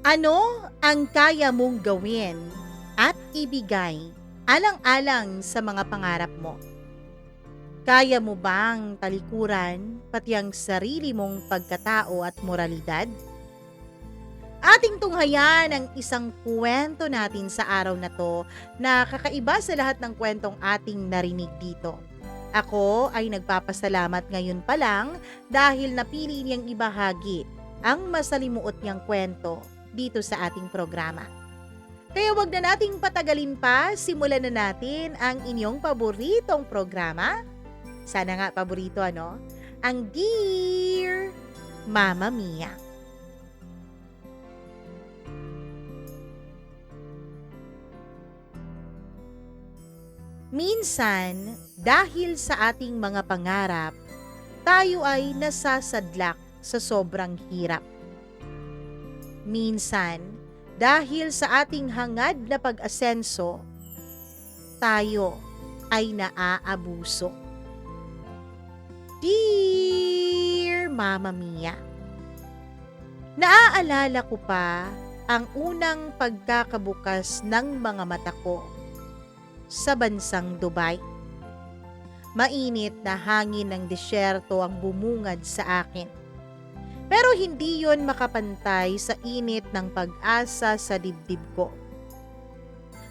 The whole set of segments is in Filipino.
Ano ang kaya mong gawin at ibigay alang-alang sa mga pangarap mo? Kaya mo bang talikuran pati ang sarili mong pagkatao at moralidad? Ating tunghayan ang isang kwento natin sa araw na to na kakaiba sa lahat ng kwentong ating narinig dito. Ako ay nagpapasalamat ngayon pa lang dahil napili niyang ibahagi ang masalimuot niyang kwento dito sa ating programa. Kaya wag na nating patagalin pa, simulan na natin ang inyong paboritong programa. Sana nga paborito ano? Ang Dear Mama Mia. Minsan, dahil sa ating mga pangarap, tayo ay nasasadlak sa sobrang hirap. Minsan, dahil sa ating hangad na pag-asenso, tayo ay naaabuso. Dear Mama Mia, naaalala ko pa ang unang pagkakabukas ng mga mata ko sa bansang Dubai. Mainit na hangin ng disyerto ang bumungad sa akin. Pero hindi yon makapantay sa init ng pag-asa sa dibdib ko.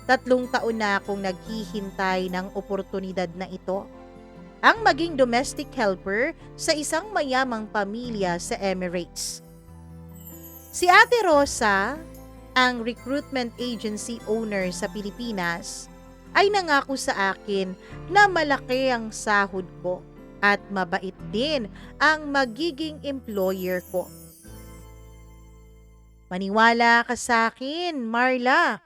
3 taon na akong naghihintay ng oportunidad na ito. Ang maging domestic helper sa isang mayamang pamilya sa Emirates. Si Ate Rosa, ang recruitment agency owner sa Pilipinas, ay nangako sa akin na malaki ang sahod ko at mabait din ang magiging employer ko. Maniwala ka sa akin, Marla,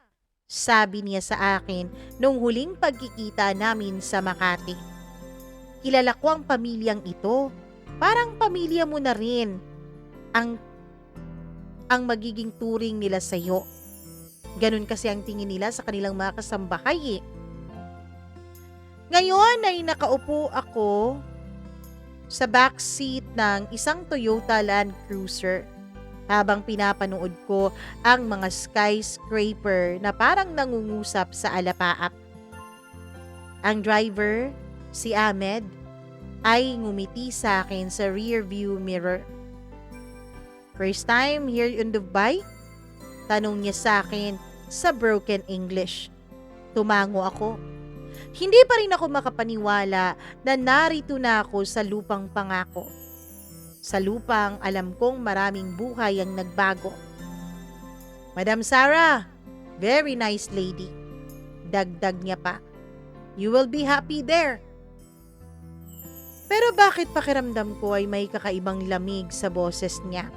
sabi niya sa akin nung huling pagkikita namin sa Makati. Kilala ko ang pamilyang ito. Parang pamilya mo na rin ang magiging turing nila sa iyo. Ganun kasi ang tingin nila sa kanilang mga kasambahay eh. Ngayon ay nakaupo ako sa backseat ng isang Toyota Land Cruiser habang pinapanood ko ang mga skyscraper na parang nangungusap sa alapaap. Ang driver, si Ahmed, ay ngumiti sa akin sa rear view mirror. First time here in Dubai? Tanong niya sa akin sa broken English. Tumango ako. Hindi pa rin ako makapaniwala na narito na ako sa lupang pangako. Sa lupang alam kong maraming buhay ang nagbago. Madam Sarah, very nice lady. Dagdag niya pa. You will be happy there. Pero bakit pakiramdam ko ay may kakaibang lamig sa boses niya?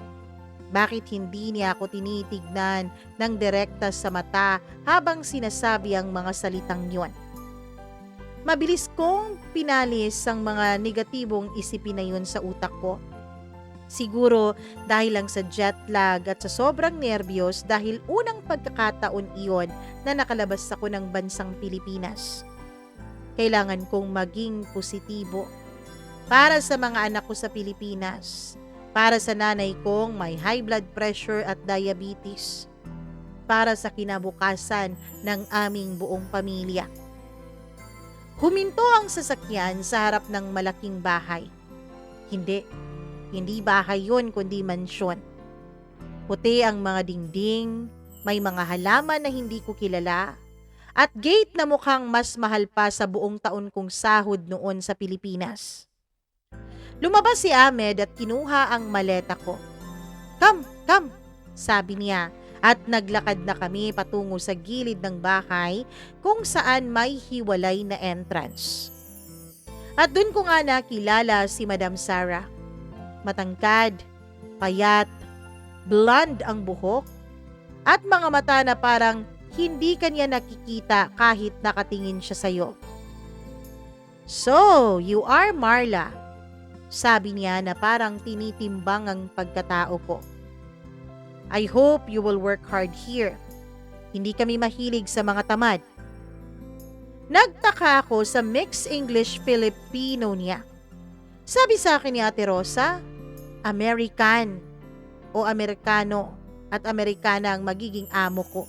Bakit hindi niya ako tinitignan ng direkta sa mata habang sinasabi ang mga salitang yon? Mabilis kong pinalis ang mga negatibong isipin na yun sa utak ko. Siguro dahil lang sa jet lag at sa sobrang nerbiyos dahil unang pagkakataon iyon na nakalabas ako ng bansang Pilipinas. Kailangan kong maging positibo para sa mga anak ko sa Pilipinas, para sa nanay kong may high blood pressure at diabetes, para sa kinabukasan ng aming buong pamilya. Huminto ang sasakyan sa harap ng malaking bahay. Hindi bahay yon kundi mansyon. Puti ang mga dingding, may mga halaman na hindi ko kilala, at gate na mukhang mas mahal pa sa buong taon kong sahod noon sa Pilipinas. Lumabas si Ahmed at kinuha ang maleta ko. Come, sabi niya. At naglakad na kami patungo sa gilid ng bahay kung saan may hiwalay na entrance. At dun ko nga nakilala si Madam Sarah. Matangkad, payat, blonde ang buhok, at mga mata na parang hindi kanya nakikita kahit nakatingin siya sa'yo. So, you are Marla, sabi niya na parang tinitimbang ang pagkatao ko. I hope you will work hard here. Hindi kami mahilig sa mga tamad. Nagtaka ako sa mixed English-Filipino niya. Sabi sa akin ni Ate Rosa, American o Amerikano. at Amerikana ang magiging amo ko.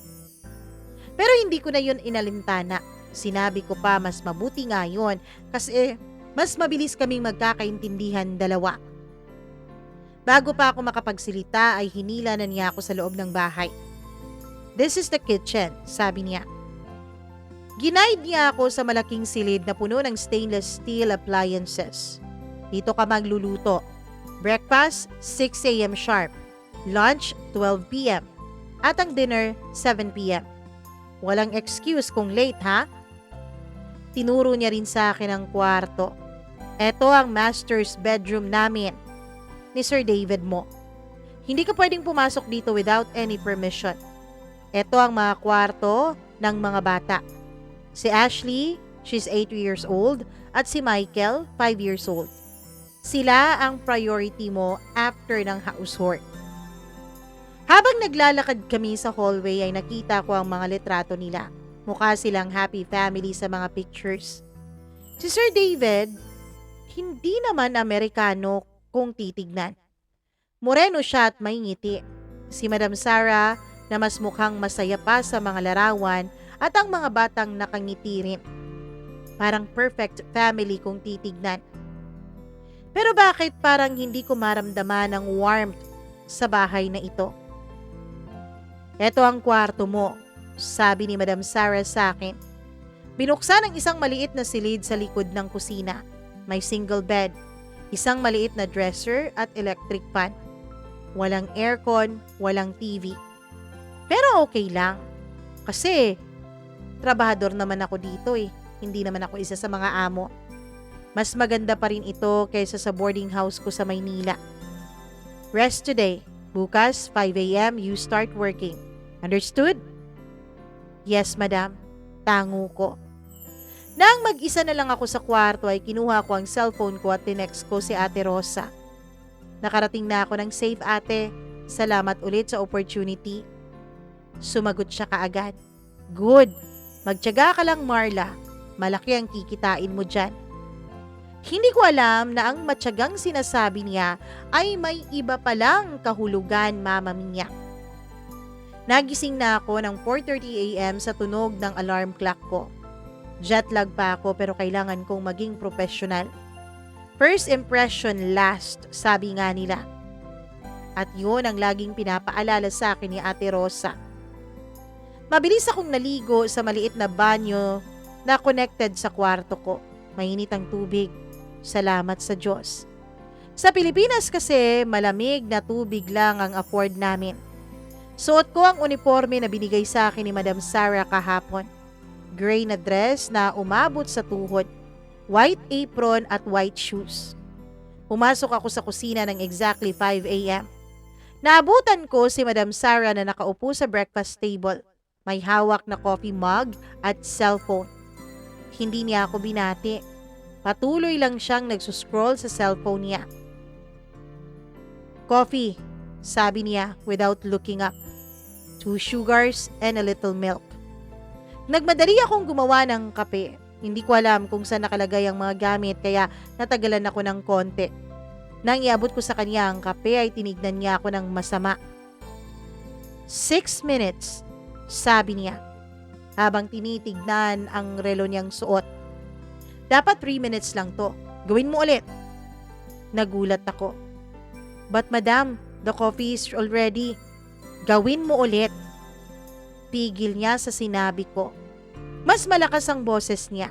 Pero hindi ko na yun inalintana. Sinabi ko pa mas mabuti nga yun kasi mas mabilis kaming magkakaintindihan dalawa. Bago pa ako makapagsalita ay hinila na niya ako sa loob ng bahay. "This is the kitchen," sabi niya. Ginaid niya ako sa malaking silid na puno ng stainless steel appliances. Dito ka magluluto. Breakfast, 6 a.m. sharp. Lunch, 12 p.m. At ang dinner, 7 p.m. Walang excuse kung late, ha? Tinuro niya rin sa akin ang kwarto. Ito ang master's bedroom namin ni Sir David mo. Hindi ka pwedeng pumasok dito without any permission. Ito ang mga kwarto ng mga bata. Si Ashley, she's 8 years old, at si Michael, 5 years old. Sila ang priority mo after ng housework. Habang naglalakad kami sa hallway ay nakita ko ang mga litrato nila. Mukha silang happy family sa mga pictures. Si Sir David, hindi naman Amerikano kung titignan. Moreno siya at may ngiti. Si Madam Sarah na mas mukhang masaya pa sa mga larawan at ang mga batang nakangiti rin. Parang perfect family kung titignan. Pero bakit parang hindi ko maramdaman ang warmth sa bahay na ito? "Ito ang kwarto mo," sabi ni Madam Sarah sa akin. Binuksan ang isang maliit na silid sa likod ng kusina. May single bed, isang maliit na dresser at electric fan. Walang aircon, walang TV. Pero okay lang. Kasi trabahador naman ako dito eh. Hindi naman ako isa sa mga amo. Mas maganda pa rin ito kaysa sa boarding house ko sa Maynila. "Rest today. Bukas, 5 a.m. you start working. Understood?" "Yes, madam." Tango ko. Nang mag-isa na lang ako sa kwarto ay kinuha ko ang cellphone ko at tinext ko si Ate Rosa. "Nakarating na ako ng safe, ate. Salamat ulit sa opportunity." Sumagot siya kaagad. "Good. Magtiyaga ka lang, Marla. Malaki ang kikitain mo dyan." Hindi ko alam na ang matyagang sinasabi niya ay may iba palang kahulugan, Mama Mia. Nagising na ako ng 4:30 a.m. sa tunog ng alarm clock ko. Jetlag pa ako pero kailangan kong maging professional. First impression last, sabi nga nila. At yun ang laging pinapaalala sa akin ni Ate Rosa. Mabilis akong naligo sa maliit na banyo na connected sa kwarto ko. Mainit ang tubig. Salamat sa Diyos. Sa Pilipinas kasi, malamig na tubig lang ang afford namin. Suot ko ang uniforme na binigay sa akin ni Madam Sarah kahapon. Gray na dress na umabot sa tuhod, white apron at white shoes. Pumasok ako sa kusina ng exactly 5 a.m. Naabutan ko si Madam Sarah na nakaupo sa breakfast table. May hawak na coffee mug at cellphone. Hindi niya ako binati. Patuloy lang siyang nagsuscroll sa cellphone niya. "Coffee," sabi niya without looking up. 2 sugars and a little milk. Nagmadali akong gumawa ng kape. Hindi ko alam kung saan nakalagay ang mga gamit kaya natagalan ako ng konti. Nang iabot ko sa kanya ang kape ay tinignan niya ako ng masama. 6 minutes, sabi niya, habang tinitignan ang relo niyang suot. "Dapat 3 minutes lang to. Gawin mo ulit." Nagulat ako. "But madam, the coffee is already." "Gawin mo ulit." Pigil niya sa sinabi ko. Mas malakas ang boses niya.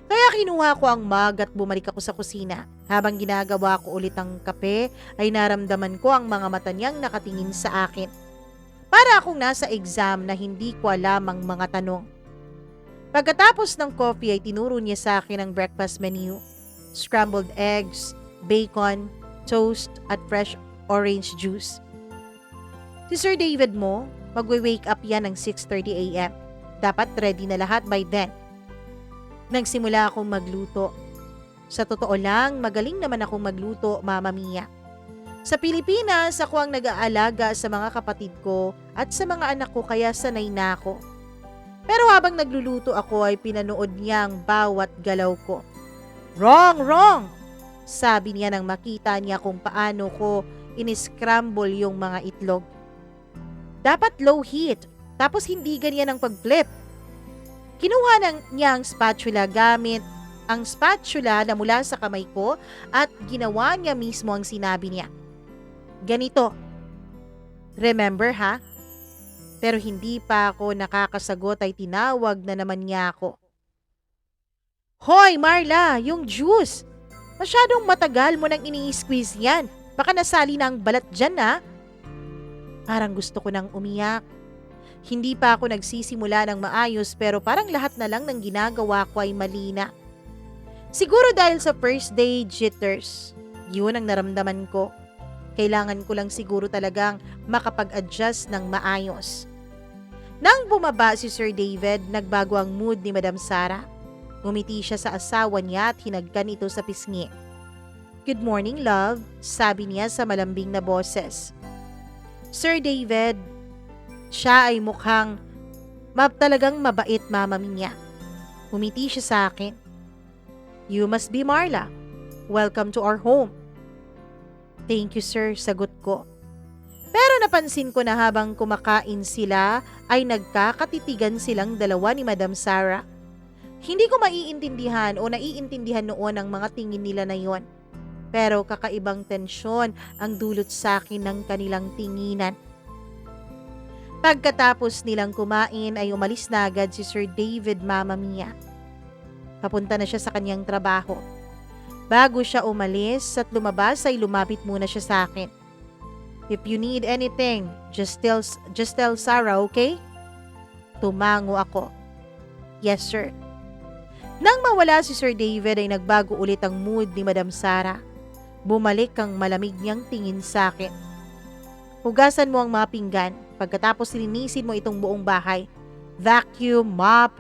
Kaya kinuha ko ang mug at bumalik ako sa kusina. Habang ginagawa ko ulit ang kape, ay naramdaman ko ang mga mata niyang nakatingin sa akin. Para akong nasa exam na hindi ko alam ang mga tanong. Pagkatapos ng coffee ay tinuro niya sa akin ang breakfast menu. Scrambled eggs, bacon, toast at fresh orange juice. Si Sir David mo, magwe-wake up yan ng 6:30 a.m. Dapat ready na lahat by then. Nagsimula akong magluto. Sa totoo lang, magaling naman akong magluto, Mama Mia. Sa Pilipinas, ako ang nag-aalaga sa mga kapatid ko at sa mga anak ko kaya sanay na ako. Pero habang nagluluto ako ay pinanood niya ang bawat galaw ko. "Wrong, wrong!" sabi niya nang makita niya kung paano ko iniscramble yung mga itlog. Dapat low heat, tapos hindi ganyan ang pag-flip. Kinuha niya ang spatula gamit ang spatula na mula sa kamay ko at ginawa niya mismo ang sinabi niya. Ganito. Remember ha? Pero hindi pa ako nakakasagot ay tinawag na naman niya ako. Hoy Marla, yung juice! Masyadong matagal mo nang ini-squeeze yan. Baka nasali na ang balat dyan ha? Parang gusto ko nang umiyak. Hindi pa ako nagsisimula ng maayos pero parang lahat na lang ng ginagawa ko ay mali na. Siguro dahil sa first day jitters, yun ang naramdaman ko. Kailangan ko lang siguro talagang makapag-adjust ng maayos. Nang bumaba si Sir David, nagbago ang mood ni Madam Sara. Ngumiti siya sa asawa niya at hinagkan ito sa pisngi. Good morning, love, sabi niya sa malambing na boses. Sir David, siya ay mukhang talagang mabait mama niya. Ngumiti siya sa akin. You must be Marla. Welcome to our home. Thank you sir, sagot ko. Pero napansin ko na habang kumakain sila ay nagkakatitigan silang dalawa ni Madam Sara. Hindi ko maiintindihan o naiintindihan noon ang mga tingin nila na yon. Pero kakaibang tensyon ang dulot sa akin ng kanilang tinginan. Pagkatapos nilang kumain ay umalis na agad si Sir David Mama Mia. Papunta na siya sa kanyang trabaho. Bago siya umalis at lumabas ay lumapit muna siya sa akin. If you need anything, just tell Sarah, okay? Tumango ako. Yes sir. Nang mawala si Sir David ay nagbago ulit ang mood ni Madam Sara. Bumalik ang malamig niyang tingin sa akin. Hugasan mo ang mga pinggan, pagkatapos linisin mo itong buong bahay. Vacuum, mop,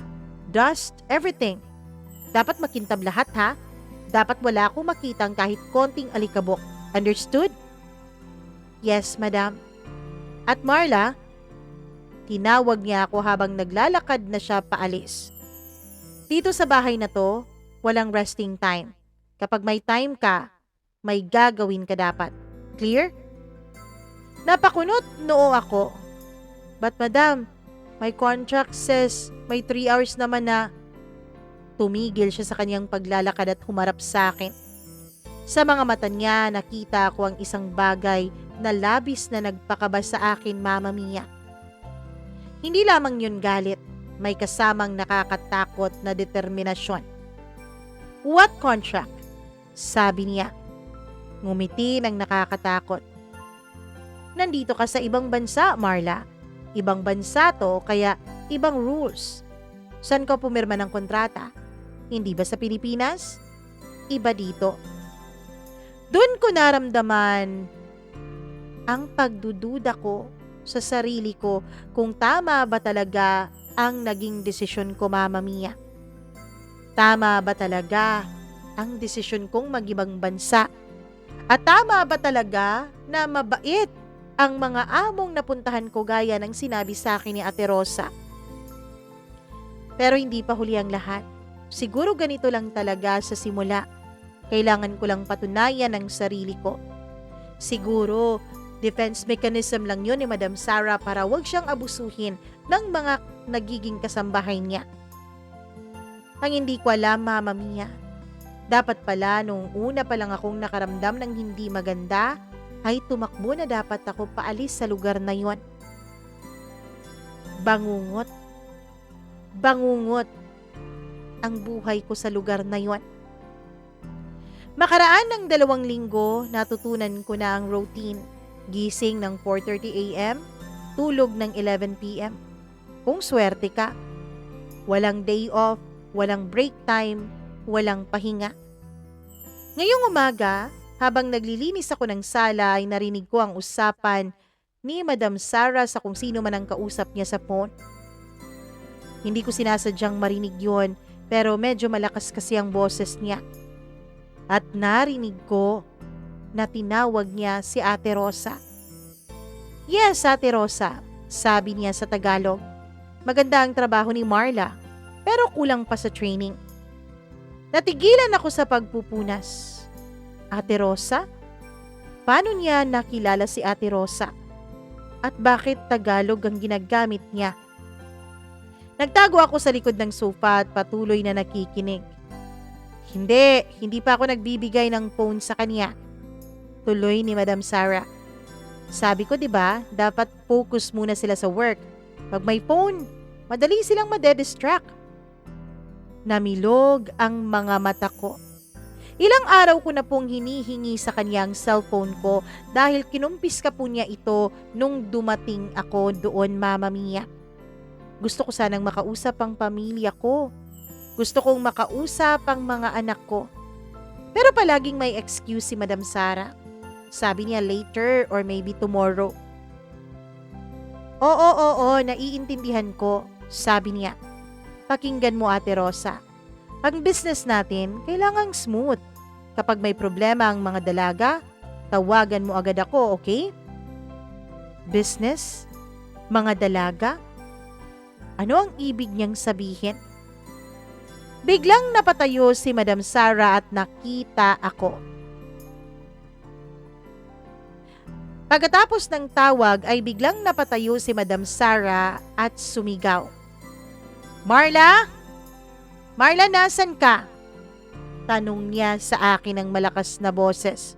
dust, everything. Dapat makintab lahat ha. Dapat wala akong makitang kahit konting alikabok. Understood? Yes, madam. At Marla, tinawag niya ako habang naglalakad na siya paalis. Dito sa bahay na to, walang resting time. Kapag may time ka, may gagawin ka dapat. Clear? Napakunot noo ako. But madam, my contract says may 3 hours naman na. Tumigil siya sa kanyang paglalakad at humarap sa akin. Sa mga mata niya, nakita ko ang isang bagay na labis na nagpakaba sa akin, Mama Mia. Hindi lamang yun galit, may kasamang nakakatakot na determinasyon. What contract? Sabi niya. Ngumiti ng nakakatakot. Nandito ka sa ibang bansa, Marla. Ibang bansa to, kaya ibang rules. Saan ka pumirma ng kontrata? Hindi ba sa Pilipinas? Iba dito. Doon ko naramdaman ang pagdududa ko sa sarili ko kung tama ba talaga ang naging desisyon ko, Mama Mia. Tama ba talaga ang desisyon kong mag-ibang bansa? At tama ba talaga na mabait ang mga among napuntahan ko gaya ng sinabi sa akin ni Ate Rosa? Pero hindi pa huli ang lahat. Siguro ganito lang talaga sa simula. Kailangan ko lang patunayan ang sarili ko. Siguro, defense mechanism lang yun ni Madam Sara para wag siyang abusuhin ng mga nagiging kasambahay niya. Ang hindi ko alam, Mama Mia, dapat pala nung una pa lang akong nakaramdam ng hindi maganda, ay tumakbo na dapat ako paalis sa lugar na yon. Bangungot. Bangungot ang buhay ko sa lugar na yon. Makaraan ng 2 linggo, natutunan ko na ang routine. Gising ng 4:30 a.m., tulog ng 11 p.m. Kung swerte ka. Walang day off, walang break time, walang pahinga. Ngayong umaga, habang naglilinis ako ng sala ay narinig ko ang usapan ni Madam Sara sa kung sino man ang kausap niya sa phone. Hindi ko sinasadyang marinig yon, pero medyo malakas kasi ang boses niya. At narinig ko na tinawag niya si Ate Rosa. Yes, Ate Rosa, sabi niya sa Tagalog. Maganda ang trabaho ni Marla, pero kulang pa sa training. Natigilan ako sa pagpupunas. Ate Rosa? Paano niya nakilala si Ate Rosa? at bakit Tagalog ang ginagamit niya. Nagtago ako sa likod ng sofa at patuloy na nakikinig. Hindi pa ako nagbibigay ng phone sa kanya. Tuloy ni Madam Sarah. Sabi ko 'di ba, dapat focus muna sila sa work. Pag may phone, madali silang madedistract. Namilog ang mga mata ko. Ilang araw ko na pong hinihingi sa kanya ang cellphone ko dahil kinumpis ka po niya ito nung dumating ako doon, Mama Mia. Gusto ko sanang makausap ang pamilya ko. Gusto kong makausap ang mga anak ko. Pero palaging may excuse si Madam Sarah. Sabi niya later or maybe tomorrow. Oo, naiintindihan ko, sabi niya. Pakinggan mo, Ate Rosa. Ang business natin, kailangang smooth. Kapag may problema ang mga dalaga, tawagan mo agad ako, okay? Business? Mga dalaga? Ano ang ibig niyang sabihin? Biglang napatayo si Madam Sarah at nakita ako. Pagkatapos ng tawag ay biglang napatayo si Madam Sarah at sumigaw. Marla? Marla, nasan ka? Tanong niya sa akin ng malakas na boses.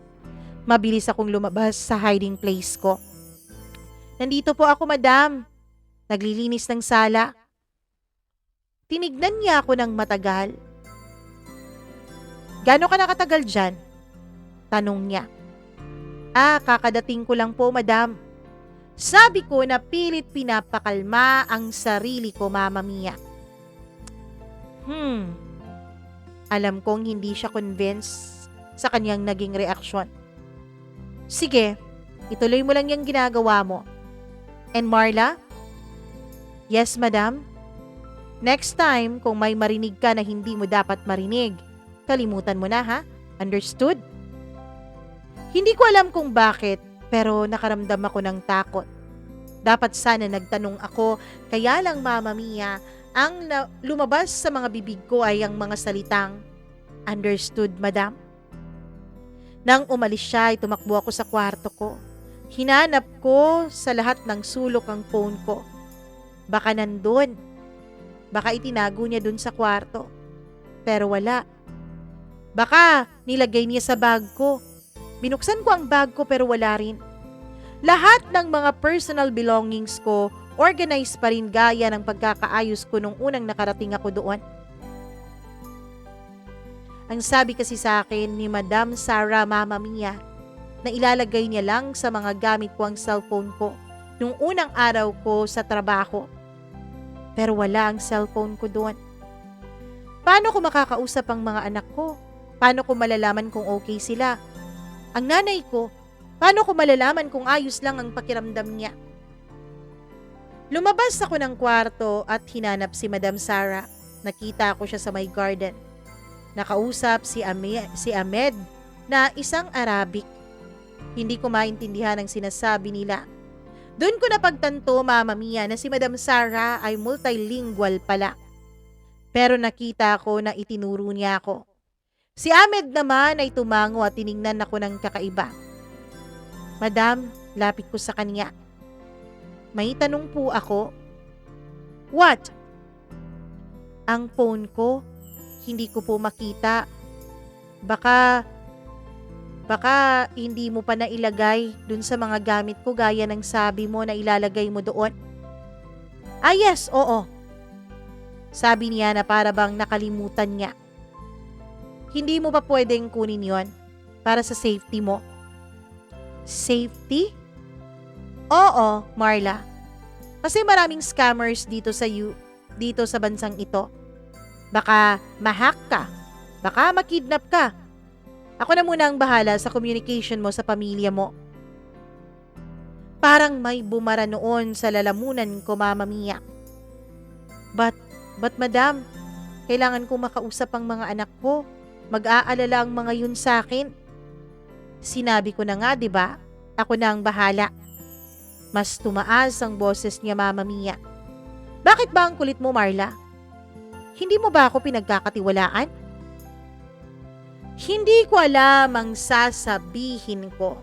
Mabilis akong lumabas sa hiding place ko. Nandito po ako, madam. Naglilinis ng sala. Tinignan niya ako ng matagal. Gaano ka nakatagal dyan? Tanong niya. Kakadating ko lang po, madam. Sabi ko na pilit pinapakalma ang sarili ko, Mama Mia. Alam kong hindi siya convinced sa kanyang naging reaksyon. Sige, ituloy mo lang yung ginagawa mo. And Marla? Yes, madam. Next time, kung may marinig ka na hindi mo dapat marinig, kalimutan mo na, ha? Understood? Hindi ko alam kung bakit, pero nakaramdam ako ng takot. Dapat sana nagtanong ako, kaya lang, Mama Mia, ang lumabas sa mga bibig ko ay ang mga salitang, understood, madam. Nang umalis siya ay tumakbo ako sa kwarto ko. Hinanap ko sa lahat ng sulok ang phone ko. Baka nandun. Baka itinago niya dun sa kwarto. Pero wala. Baka nilagay niya sa bag ko. Binuksan ko ang bag ko pero wala rin. Lahat ng mga personal belongings ko organized pa rin gaya ng pagkakaayos ko nung unang nakarating ako doon. Ang sabi kasi sa akin ni Madam Sarah, Mama Mia, na ilalagay niya lang sa mga gamit ko ang cellphone ko nung unang araw ko sa trabaho. Pero wala ang cellphone ko doon. Paano ko makakausap ang mga anak ko? Paano ko malalaman kung okay sila? Ang nanay ko, paano ko malalaman kung ayos lang ang pakiramdam niya? Lumabas ako ng kwarto at hinanap si Madam Sarah. Nakita ko siya sa may garden. Nakausap si Ahmed na isang Arabic. Hindi ko maintindihan ang sinasabi nila. Doon ko napagtanto, Mama Mia, na si Madam Sarah ay multilingual pala. Pero nakita ko na itinuro niya ako. Si Ahmed naman ay tumango at tiningnan ako ng kakaiba. Madam, lapit ko sa kanya. May tanong po ako. What? Ang phone ko, hindi ko po makita. Baka hindi mo pa nailagay dun sa mga gamit ko gaya ng sabi mo na ilalagay mo doon. Yes, oo. Sabi niya na para bang nakalimutan niya. Hindi mo pa pwedeng kunin yon para sa safety mo. Safety? Oo, Marla. Kasi maraming scammers dito sa bansang ito. Baka ma-hack ka. Baka makidnap ka. Ako na muna ang bahala sa communication mo sa pamilya mo. Parang may bumara noon sa lalamunan ko, Mama Mia. But madam, kailangan kong makausap ang mga anak ko. Mag-aalala ang mga yun sa akin. Sinabi ko na nga, di ba? Ako na ang bahala. Mas tumaas ang boses niya, Mama Mia. Bakit ba ang kulit mo, Marla? Hindi mo ba ako pinagkakatiwalaan? Hindi ko alam ang sasabihin ko.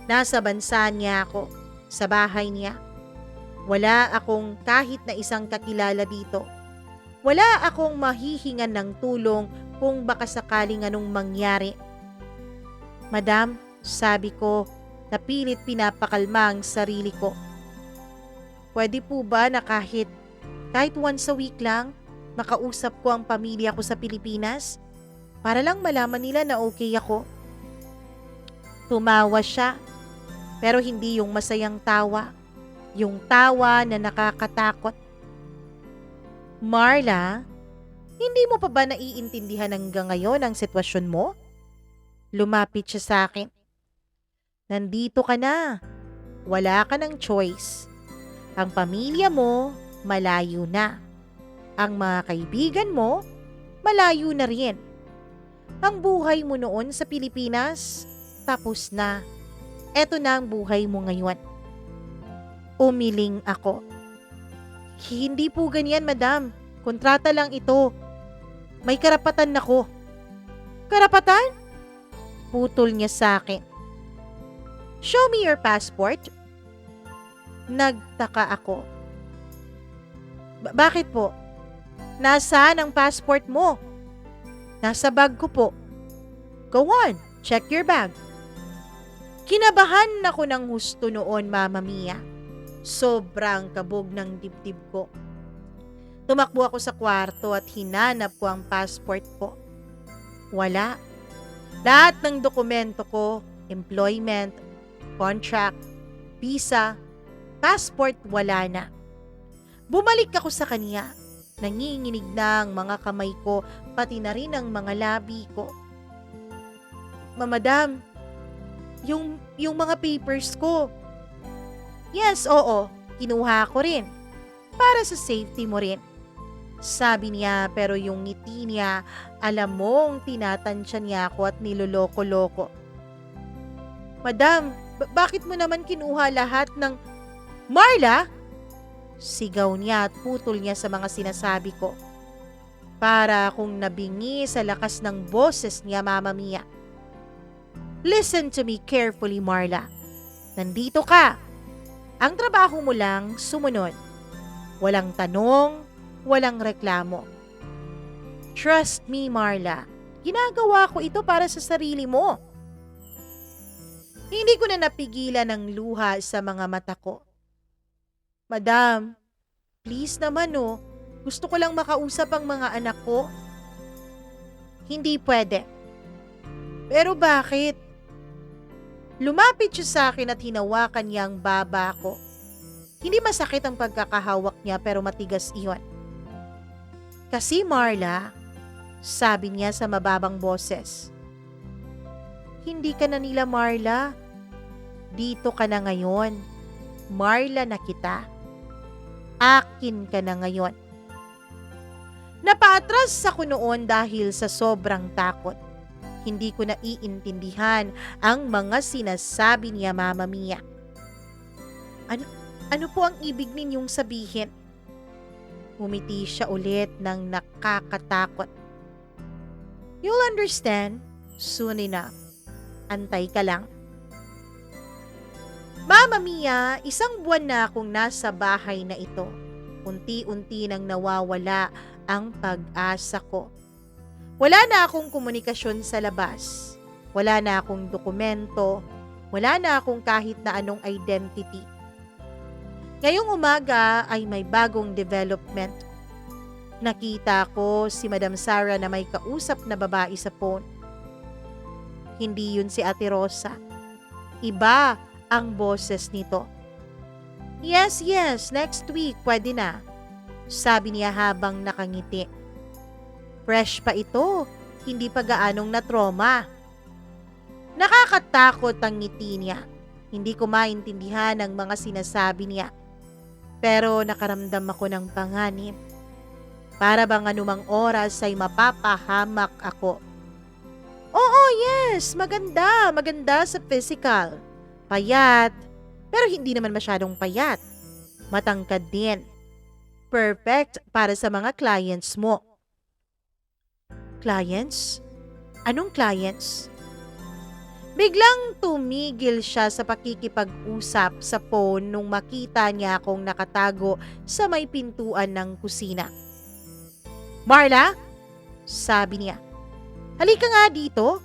Nasa bansa niya ako. sa bahay niya. Wala akong kahit na isang kakilala dito. Wala akong mahihingan ng tulong kung baka sakaling anong mangyari. Madam, sabi ko, napilit pinapakalma ang sarili ko. Pwede po ba na kahit once a week lang, makausap ko ang pamilya ko sa Pilipinas? Para lang malaman nila na okay ako. Tumawa siya, pero hindi yung masayang tawa. Yung tawa na nakakatakot. Marla, hindi mo pa ba naiintindihan hanggang ngayon ang sitwasyon mo? Lumapit siya sa akin. Nandito ka na. Wala ka ng choice. Ang pamilya mo, malayo na. Ang mga kaibigan mo, malayo na rin. Ang buhay mo noon sa Pilipinas, tapos na. Eto na ang buhay mo ngayon. Umiling ako. Hindi po ganyan, madam. Kontrata lang ito. May karapatan ako. Karapatan? Putol niya sa akin. Show me your passport. Nagtaka ako. Bakit po? Nasaan ang passport mo? Nasa bag ko po. Go on, check your bag. Kinabahan ako ng husto noon, Mama Mia. Sobrang kabog ng dibdib ko. Tumakbo ako sa kwarto at hinanap ko ang passport ko. Wala. Lahat ng dokumento ko, employment, contract, visa, passport, wala na. Bumalik ako sa kanya. Nanginginig na ang mga kamay ko, pati na rin ang mga labi ko. Madam, yung mga papers ko. Yes, oo, kinuha ko rin. Para sa safety mo rin. Sabi niya, pero yung ngiti niya, alam mong tinatansya niya ako at niloloko-loko. Madam, bakit mo naman kinuha lahat ng... Marla! Sigaw niya at putol niya sa mga sinasabi ko. Para akong nabingi sa lakas ng boses niya, Mama Mia. Listen to me carefully, Marla. Nandito ka. Ang trabaho mo lang, sumunod. Walang tanong, walang reklamo. Trust me, Marla. Ginagawa ko ito para sa sarili mo. Hindi ko na napigilan ng luha sa mga mata ko. Madam, please naman gusto ko lang makausap ang mga anak ko. Hindi pwede. Pero bakit? Lumapit siya sa akin at hinawakan niya ang baba ko. Hindi masakit ang pagkakahawak niya pero matigas iyon. Kasi Marla, sabi niya sa mababang boses, hindi ka na nila Marla. Dito ka na ngayon. Marla na kita. Akin ka na ngayon. Napaatras ako noon dahil sa sobrang takot. Hindi ko naiintindihan ang mga sinasabi niya, Mama Mia. Ano po ang ibig ninyong sabihin? Umiti siya ulit ng nakakatakot. You'll understand soon enough. Antay ka lang. Mama Mia, 1 buwan na akong nasa bahay na ito. Unti-unti nang nawawala ang pag-asa ko. Wala na akong komunikasyon sa labas. Wala na akong dokumento. Wala na akong kahit na anong identity. Ngayong umaga ay may bagong development. Nakita ko si Madam Sarah na may kausap na babae sa phone. Hindi yun si Ate Rosa. Iba ang boses nito. Yes, next week pwede na. Sabi niya habang nakangiti. Fresh pa ito, hindi pa gaanong na-trauma. Nakakatakot ang ngiti niya. Hindi ko maintindihan ang mga sinasabi niya. Pero nakaramdam ako ng panganib. Para bang anumang oras ay mapapahamak ako. Oo, yes, maganda sa physical. Payat, pero hindi naman masyadong payat. Matangkad din. Perfect para sa mga clients mo. Clients? Anong clients? Biglang tumigil siya sa pakikipag-usap sa phone nung makita niya akong nakatago sa may pintuan ng kusina. "Marla?" sabi niya. "Halika nga dito."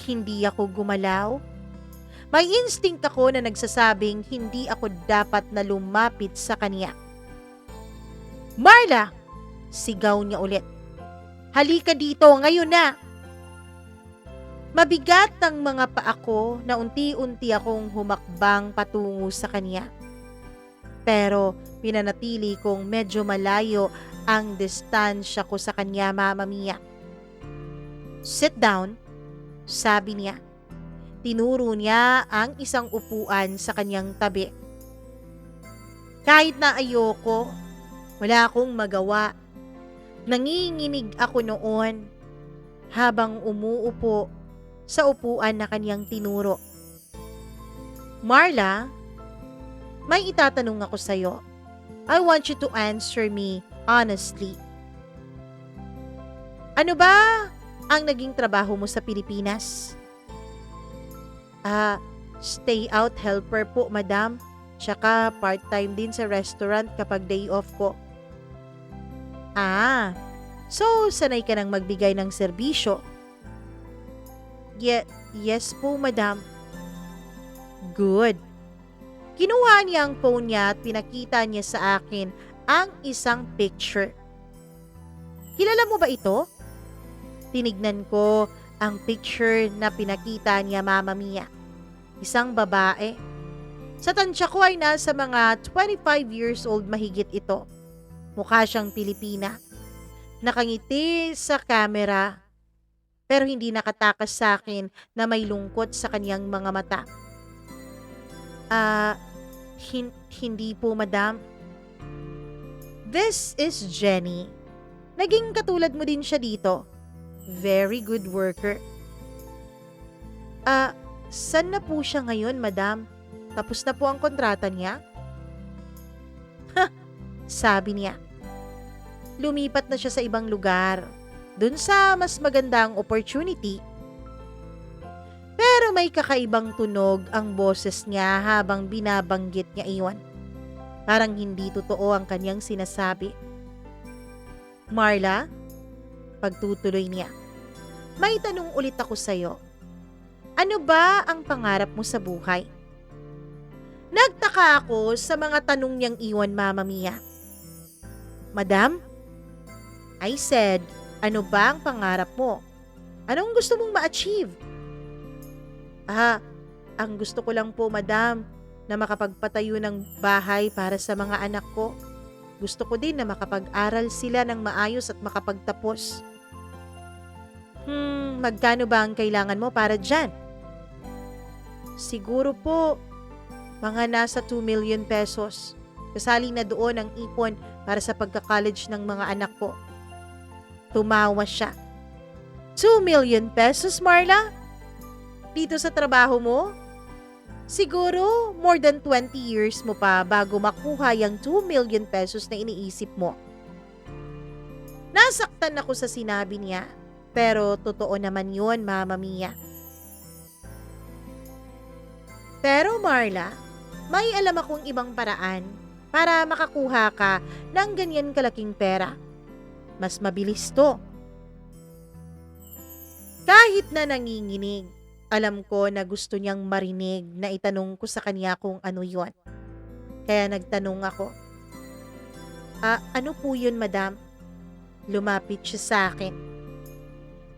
Hindi ako gumalaw. May instinct ako na nagsasabing hindi ako dapat na lumapit sa kanya. "Marla!" sigaw niya ulit. "Halika dito, ngayon na!" Mabigat ang mga paa ko na unti-unti akong humakbang patungo sa kanya. Pero pinanatili kong medyo malayo ang distansya ko sa kanya, Mama Mia. "Sit down," sabi niya. Tinuro niya ang isang upuan sa kanyang tabi. Kahit na ayoko, wala akong magawa. Nanginginig ako noon habang umuupo sa upuan na kanyang tinuro. "Marla, may itatanong ako sa'yo. I want you to answer me honestly. Ano ba ang naging trabaho mo sa Pilipinas?" Stay out helper po, madam. Tsaka part-time din sa restaurant kapag day off ko." So sanay ka nang magbigay ng serbisyo?" Yes po, madam." "Good." Kinuha niya ang phone niya at pinakita niya sa akin ang isang picture. "Kilala mo ba ito?" Tinignan ko ang picture na pinakita niya, Mama Mia. Isang babae. Sa tansya ko ay nasa mga 25 years old mahigit ito. Mukha siyang Pilipina. Nakangiti sa camera, pero hindi nakatakas sa akin na may lungkot sa kanyang mga mata. "Ah, hindi po, madam." "This is Jenny. Naging katulad mo din siya dito. Very good worker." Saan na po siya ngayon, madam? Tapos na po ang kontrata niya?" Sabi niya. Lumipat na siya sa ibang lugar, dun sa mas magandang opportunity. Pero may kakaibang tunog ang boses niya habang binabanggit niya iyon. Parang hindi totoo ang kanyang sinasabi. "Marla," pagtutuloy niya, "may tanong ulit ako sa'yo. Ano ba ang pangarap mo sa buhay?" Nagtaka ako sa mga tanong niyang iwan, Mama Mia. "Madam," I said, "ano ba ang pangarap mo? Anong gusto mong ma-achieve?" Ang gusto ko lang po, madam, na makapagpatayo ng bahay para sa mga anak ko. Gusto ko din na makapag-aral sila ng maayos at makapagtapos." Magkano ba ang kailangan mo para dyan?" "Siguro po, mga nasa 2 million pesos. Kasali na doon ang ipon para sa pagka-college ng mga anak ko." Tumawa siya. 2 million pesos, Marla? Dito sa trabaho mo? Siguro more than 20 years mo pa bago makuha yung 2 million pesos na iniisip mo. Nasaktan ako sa sinabi niya, pero totoo naman yun, Mama Mia. Pero Marla, may alam akong ibang paraan para makakuha ka ng ganyan kalaking pera. Mas mabilis to. Kahit na nanginginig, alam ko na gusto niyang marinig na itanong ko sa kanya kung ano yon. Kaya nagtanong ako. Ano po yun, madam?" Lumapit siya sa akin.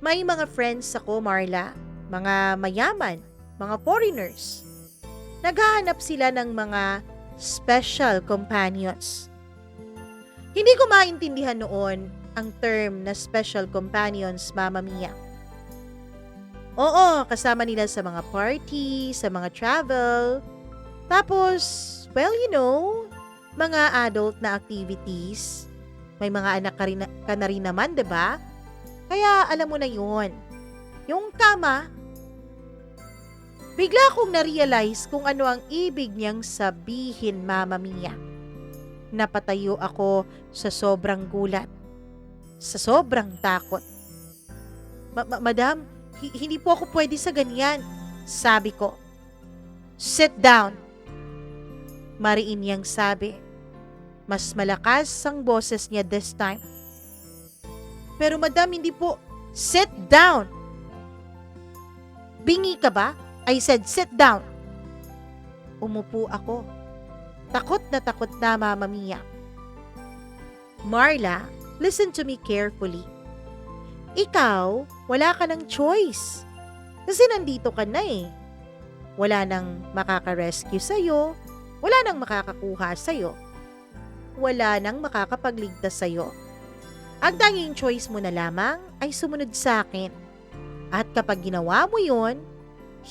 "May mga friends ako, Marla. Mga mayaman, mga foreigners. Naghahanap sila ng mga special companions." Hindi ko maintindihan noon ang term na special companions, Mama Mia. Oo, kasama nila sa mga party, sa mga travel. Tapos, well, mga adult na activities. May mga anak ka na rin naman, 'di ba? Kaya alam mo na 'yon. Yung kama. Bigla akong na-realize kung ano ang ibig niyang sabihin, Mama Mia. Napatayo ako sa sobrang gulat, sa sobrang takot. Madam, Hindi po ako pwede sa ganyan, sabi ko. Sit down, mariin niyang sabi. Mas malakas ang boses niya this time. Pero madam, hindi po. Sit down! Bingi ka ba? I said sit down. Umupo ako. Takot na Mama Mia. Marla, listen to me carefully. Ikaw, wala ka ng choice. Kasi nandito ka na eh. Wala nang makaka-rescue sa'yo. Wala nang makakakuha sa'yo. Wala nang makakapagligtas sa'yo. Ang tanging choice mo na lamang ay sumunod sa akin. At kapag ginawa mo yon,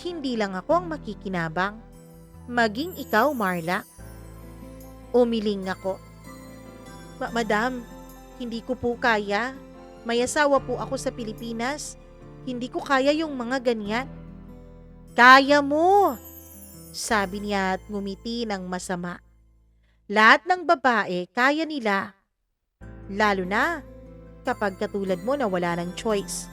hindi lang ako ang makikinabang. Maging ikaw, Marla. Umiling ako. Madam, hindi ko po kaya. May asawa po ako sa Pilipinas. Hindi ko kaya yung mga ganyan. Kaya mo, sabi niya at ngumiti ng masama. Lahat ng babae kaya nila. Lalo na kapag katulad mo na wala ng choice.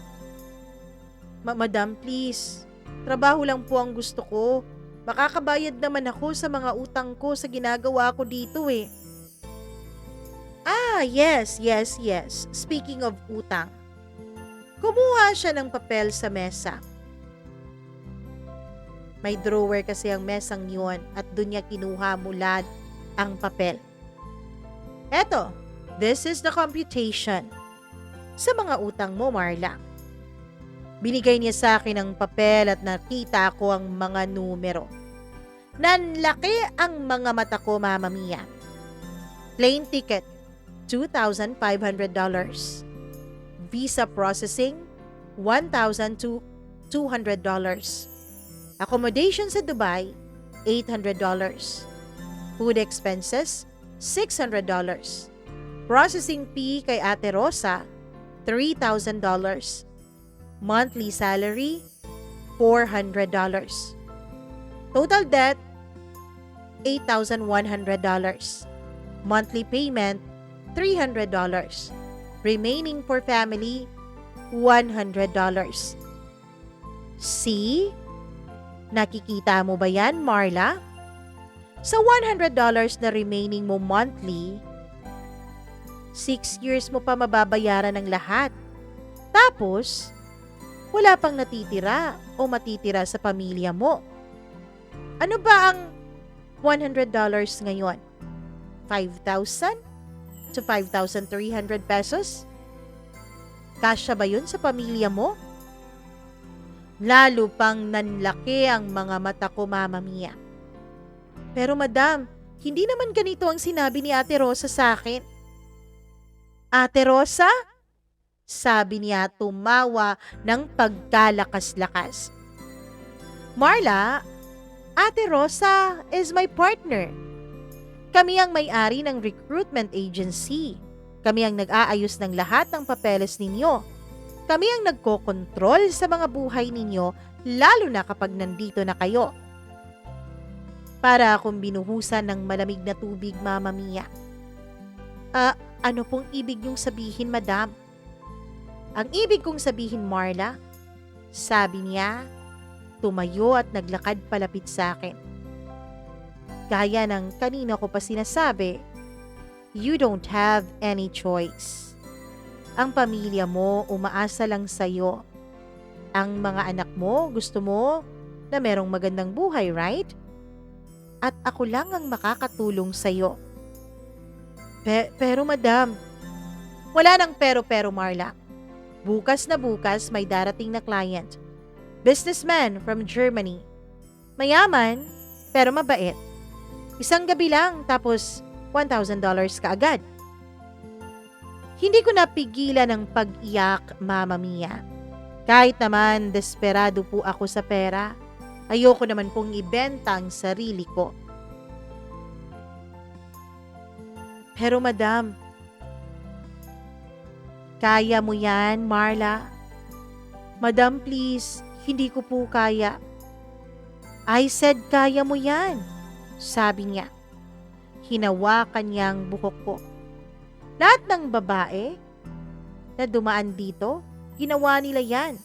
Madam, please. Trabaho lang po ang gusto ko. Makakabayad naman ako sa mga utang ko sa ginagawa ko dito eh. Yes. Speaking of utang. Kumuha siya ng papel sa mesa. May drawer kasi ang mesang yun at doon niya kinuha mula ang papel. Eto, this is the computation. Sa mga utang mo, Marla. Binigay niya sa akin ang papel at nakita ko ang mga numero. Nanlaki ang mga mata ko, Mama Mia. Plane ticket, $2,500. Visa processing, $1,200. Accommodation sa Dubai, $800. Food expenses, $600. Processing fee kay Ate Rosa, $3,000. Monthly salary, $400. Total debt, $8,100. Monthly payment, $300. Remaining for family, $100. See? Nakikita mo ba yan, Marla? Sa $100 na remaining mo monthly, 6 years mo pa mababayaran ng lahat. Tapos, wala pang natitira o matitira sa pamilya mo. Ano ba ang $100 ngayon? 5,000 to 5,300 pesos? Kasya ba yun sa pamilya mo? Lalo pang nanlaki ang mga mata ko, Mama Mia. Pero madam, hindi naman ganito ang sinabi ni Ate Rosa sa akin. Ate Rosa? Sabi niya tumawa ng pagkalakas-lakas. Marla, Ate Rosa is my partner. Kami ang may-ari ng recruitment agency. Kami ang nag-aayos ng lahat ng papeles ninyo. Kami ang nagkokontrol sa mga buhay ninyo, lalo na kapag nandito na kayo. Para akong binuhusan ng malamig na tubig, Mama Mia. Ano pong ibig niyong sabihin, madam? Ang ibig kong sabihin, Marla, sabi niya, tumayo at naglakad palapit sa akin. Gaya ng kanina ko pa sinasabi, you don't have any choice. Ang pamilya mo umaasa lang sa'yo. Ang mga anak mo gusto mo na merong magandang buhay, right? At ako lang ang makakatulong sa'yo. Pero madam, wala nang pero Marla. Bukas na bukas may darating na client. Businessman from Germany. Mayaman, pero mabait. Isang gabi lang, tapos $1,000 kaagad. Hindi ko napigilan ang pag-iyak, Mama Mia. Kahit naman desperado po ako sa pera, ayoko naman pong ibenta ang sarili ko. Pero madam, kaya mo yan, Marla? Madam, please, hindi ko po kaya. I said kaya mo yan, sabi niya. Hinawakan niya ang buhok ko. Lahat ng babae na dumaan dito, ginawa nila yan.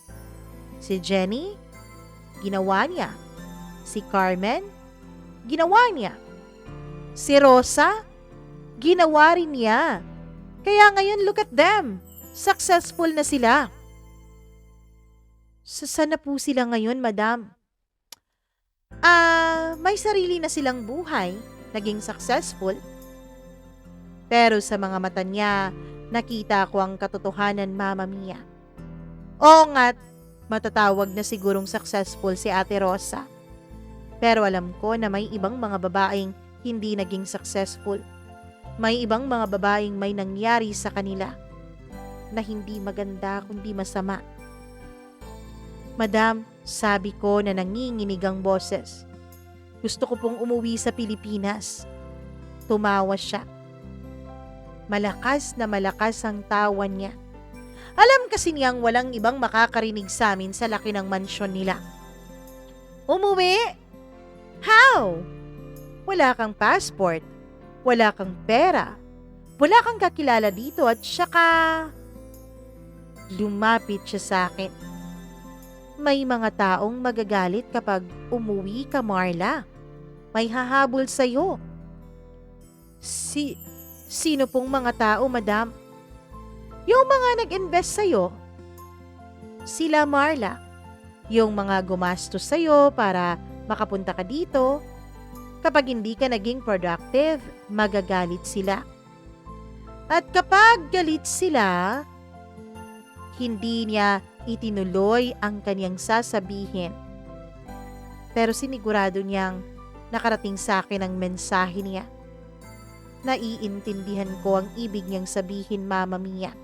Si Jenny, ginawa niya. Si Carmen, ginawa niya. Si Rosa, ginawa rin niya. Kaya ngayon, look at them. Successful na sila. Saan na po sila ngayon, madam? May sarili na silang buhay, naging successful. Pero sa mga mata niya, nakita ko ang katotohanan, Mama Mia. Oo nga't, matatawag na sigurong successful si Ate Rosa. Pero alam ko na may ibang mga babaeng hindi naging successful. May ibang mga babaeng may nangyari sa kanila na hindi maganda kundi masama. Madam, sabi ko na nanginginig ang boses. Gusto ko pong umuwi sa Pilipinas. Tumawa siya. Malakas na malakas ang tawa niya. Alam kasi niyang walang ibang makakarinig sa amin sa laki ng mansyon nila. Umuwi? How? Wala kang passport. Wala kang pera. Wala kang kakilala dito at saka... Lumapit siya sa akin. May mga taong magagalit kapag umuwi ka, Marla. May hahabol sa'yo. Sino pong mga tao, madam? Yung mga nag-invest sa'yo. Sila, Marla. Yung mga gumastos sa'yo para makapunta ka dito. Kapag hindi ka naging productive, magagalit sila. At kapag galit sila, hindi niya itinuloy ang kanyang sasabihin. Pero sinigurado niyang nakarating sa akin ang mensahe niya. Naiintindihan ko ang ibig niyang sabihin, Mama Mia.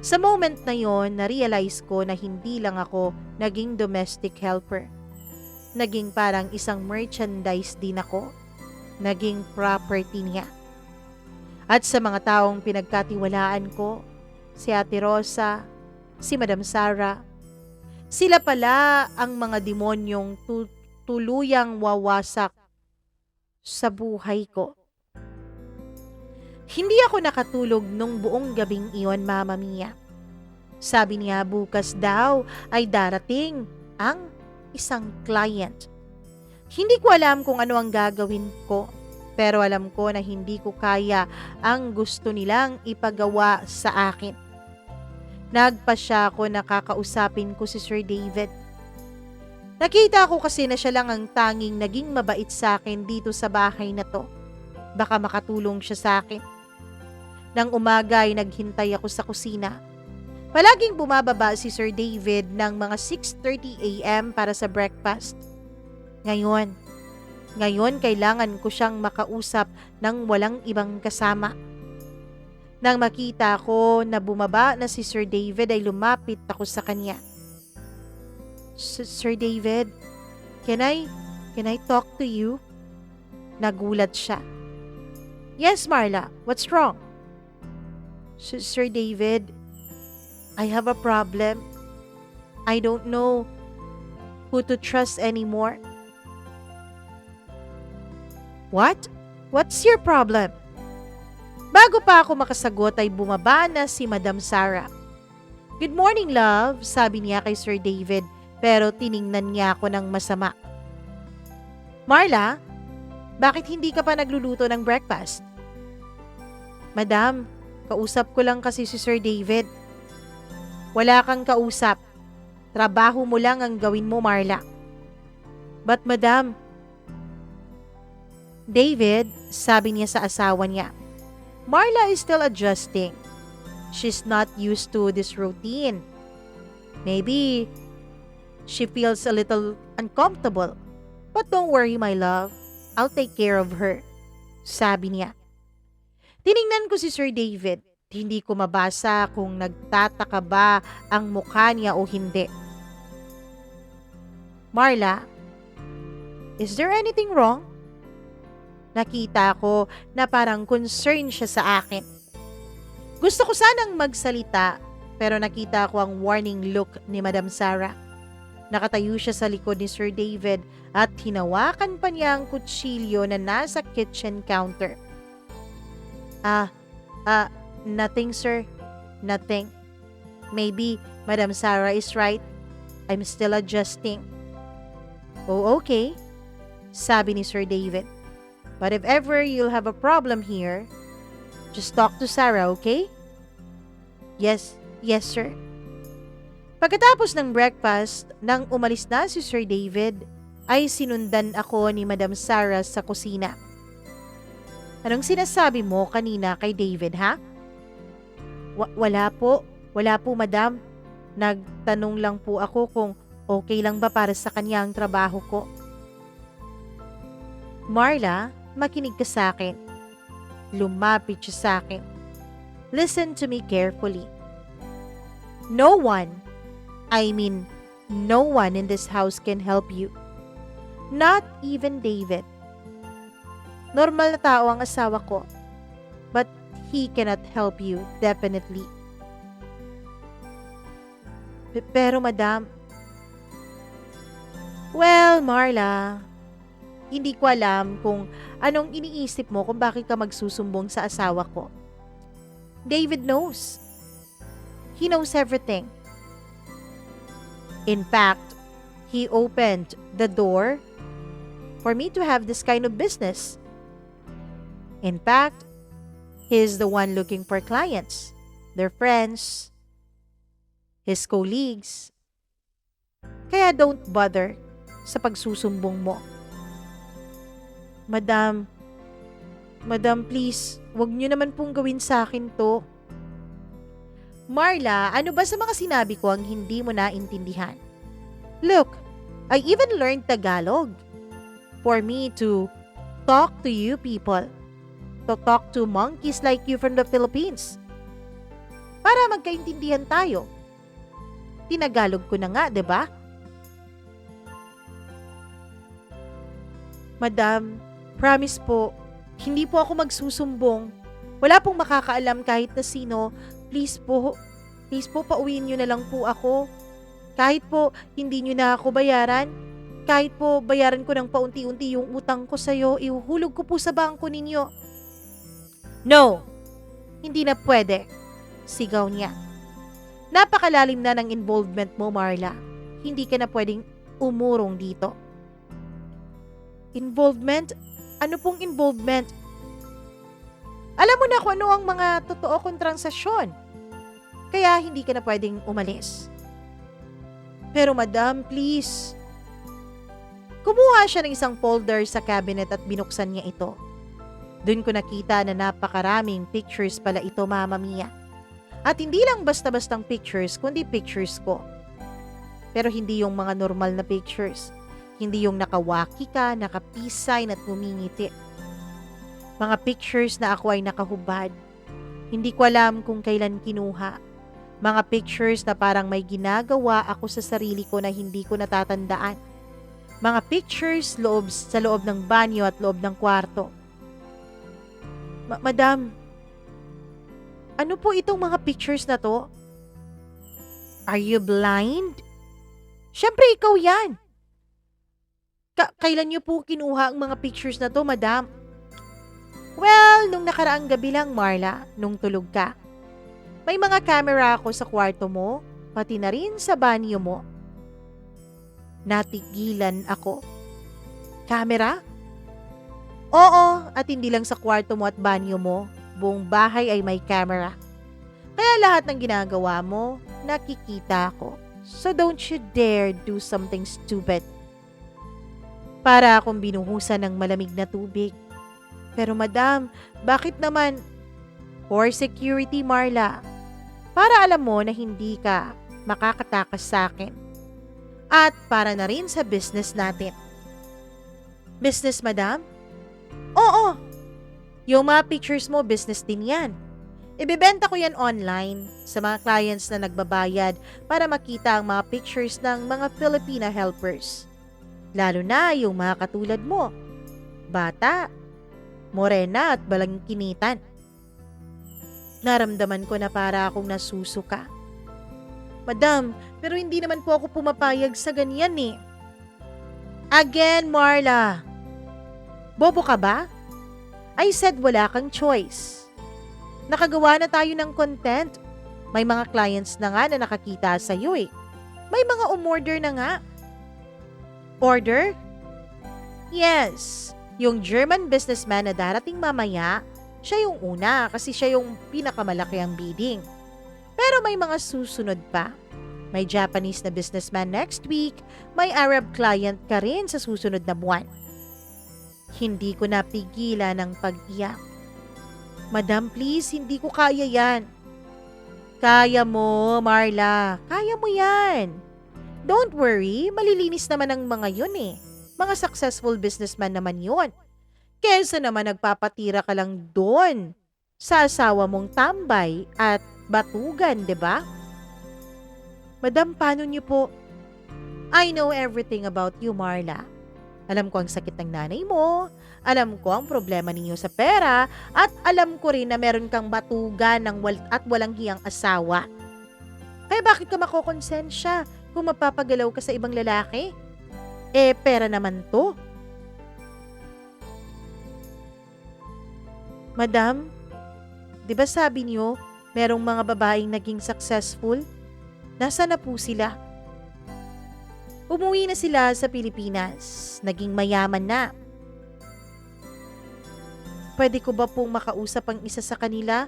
Sa moment na yon, na-realize ko na hindi lang ako naging domestic helper. Naging parang isang merchandise din ako. Naging property niya. At sa mga taong pinagkatiwalaan ko, si Ate Rosa, si Madam Sara, sila pala ang mga demonyong tuluyang wawasak sa buhay ko. Hindi ako nakatulog nung buong gabing iyon, Mama Mia. Sabi niya bukas daw ay darating ang isang client. Hindi ko alam kung ano ang gagawin ko, pero alam ko na hindi ko kaya ang gusto nilang ipagawa sa akin. Nagpasya ako na kakausapin ko si Sir David. Nakita ko kasi na siya lang ang tanging naging mabait sa akin dito sa bahay na to. Baka makatulong siya sa akin. Nang umaga ay naghintay ako sa kusina. Palaging bumababa si Sir David ng mga 6:30 a.m. para sa breakfast. Ngayon kailangan ko siyang makausap ng walang ibang kasama. Nang makita ko na bumaba na si Sir David ay lumapit ako sa kanya. Sir David, can I talk to you? Nagulat siya. Yes, Marla, what's wrong? Sir David, I have a problem. I don't know who to trust anymore. What? What's your problem? Bago pa ako makasagot ay bumaba na si Madam Sara. Good morning, love, sabi niya kay Sir David, pero tiningnan niya ako ng masama. Marla, bakit hindi ka pa nagluluto ng breakfast? Madam, kausap ko lang kasi si Sir David. Wala kang kausap. Trabaho mo lang ang gawin mo, Marla. But madam, David, sabi niya sa asawa niya, Marla is still adjusting. She's not used to this routine. Maybe she feels a little uncomfortable. But don't worry, my love. I'll take care of her. Sabi niya. Tiningnan ko si Sir David. Hindi ko mabasa kung nagtataka ba ang mukha niya o hindi. Marla, is there anything wrong? Nakita ko na parang concern siya sa akin. Gusto ko sanang magsalita pero nakita ko ang warning look ni Madam Sara. Nakatayo siya sa likod ni Sir David at hinawakan pa niya ang kutsilyo na nasa kitchen counter. Nothing, sir. Nothing. Maybe Madam Sara is right. I'm still adjusting. Oh, okay, sabi ni Sir David. But if ever you'll have a problem here, just talk to Sarah, okay? Yes, yes sir. Pagkatapos ng breakfast, nang umalis na si Sir David, ay sinundan ako ni Madam Sarah sa kusina. Anong sinasabi mo kanina kay David, ha? Wala po, madam. Nagtanong lang po ako kung okay lang ba para sa kanya ang trabaho ko. Marla, makinig ka sa akin. Lumapit siya sa akin. Listen to me carefully. No one in this house can help you. Not even David. Normal na tao ang asawa ko. But he cannot help you, definitely. Pero madam, well, Marla, hindi ko alam kung anong iniisip mo kung bakit ka magsusumbong sa asawa ko. David knows. He knows everything. In fact, he opened the door for me to have this kind of business. In fact, he's the one looking for clients, their friends, his colleagues. Kaya don't bother sa pagsusumbong mo. Madam, please, wag niyo naman pong gawin sa akin to. Marla, ano ba sa mga sinabi ko ang hindi mo naintindihan? Look, I even learned Tagalog for me to talk to you people. To talk to monkeys like you from the Philippines. Para magkaintindihan tayo. Tinagalog ko na nga, 'di ba? Madam, promise po, hindi po ako magsusumbong. Wala pong makakaalam kahit na sino. Please po, pauwiin niyo na lang po ako. Kahit po, hindi niyo na ako bayaran. Kahit po, bayaran ko ng paunti-unti yung utang ko sa'yo, ihuhulog ko po sa bangko ninyo. No, hindi na pwede, sigaw niya. Napakalalim na ng involvement mo, Marla. Hindi ka na pwedeng umurong dito. Involvement? Ano pong involvement? Alam mo na kung ano ang mga totoo kong transaksyon. Kaya hindi ka na pwedeng umalis. Pero madam, please. Kumuha siya ng isang folder sa cabinet at binuksan niya ito. Doon ko nakita na napakaraming pictures pala ito, Mama Mia. At hindi lang basta-bastang pictures, kundi pictures ko. Pero hindi yung mga normal na pictures. Hindi yung nakawaki ka, naka-peace sign at ngumingiti. Mga pictures na ako ay nakahubad. Hindi ko alam kung kailan kinuha. Mga pictures na parang may ginagawa ako sa sarili ko na hindi ko natatandaan. Mga pictures sa loob ng banyo at loob ng kwarto. Madam, ano po itong mga pictures na to? Are you blind? Siyempre ikaw yan. Kailan niyo po kinuha ang mga pictures na to, madam? Well, nung nakaraang gabi lang, Marla, nung tulog ka. May mga camera ako sa kwarto mo, pati na rin sa banyo mo. Natigilan ako. Camera? Oo, at hindi lang sa kwarto mo at banyo mo. Buong bahay ay may camera. Kaya lahat ng ginagawa mo, nakikita ko. So don't you dare do something stupid. Para akong binuhusan ng malamig na tubig. Pero madam, bakit naman? For security, Marla. Para alam mo na hindi ka makakatakas sa akin. At para na rin sa business natin. Business, madam? Oo. Yung mga pictures mo, business din yan. Ibebenta ko yan online sa mga clients na nagbabayad para makita ang mga pictures ng mga Filipina helpers. Lalo na yung mga katulad mo. Bata, morena at balangkinitan. Naramdaman ko na para akong nasusuka. Madam, pero hindi naman po ako pumapayag sa ganyan eh. Again, Marla. Bobo ka ba? I said wala kang choice. Nakagawa na tayo ng content. May mga clients na nga na nakakita sa iyo eh. May mga umorder na nga. Order? Yes. Yung German businessman na darating mamaya, siya yung una kasi siya yung pinakamalaki ang bidding. Pero may mga susunod pa. May Japanese na businessman next week, may Arab client ka rin sa susunod na buwan. Hindi ko napigilan ang pag-iyak. Madam, please, hindi ko kaya yan. Kaya mo, Marla. Kaya mo yan. Don't worry, malilinis naman ang mga yun eh. Mga successful businessman naman yun. Kesa naman nagpapatira ka lang doon sa asawa mong tambay at batugan, di ba? Madam, paano niyo po? I know everything about you, Marla. Alam ko ang sakit ng nanay mo, alam ko ang problema ninyo sa pera, at alam ko rin na meron kang batugan at walang hiyang asawa. Kaya bakit ka makokonsensya kung mapapagalaw ka sa ibang lalaki? Eh, pera naman to. Madam, di ba sabi niyo, merong mga babaeng naging successful? Nasaan na po sila? Umuwi na sila sa Pilipinas. Naging mayaman na. Pwede ko ba pong makausap ang isa sa kanila?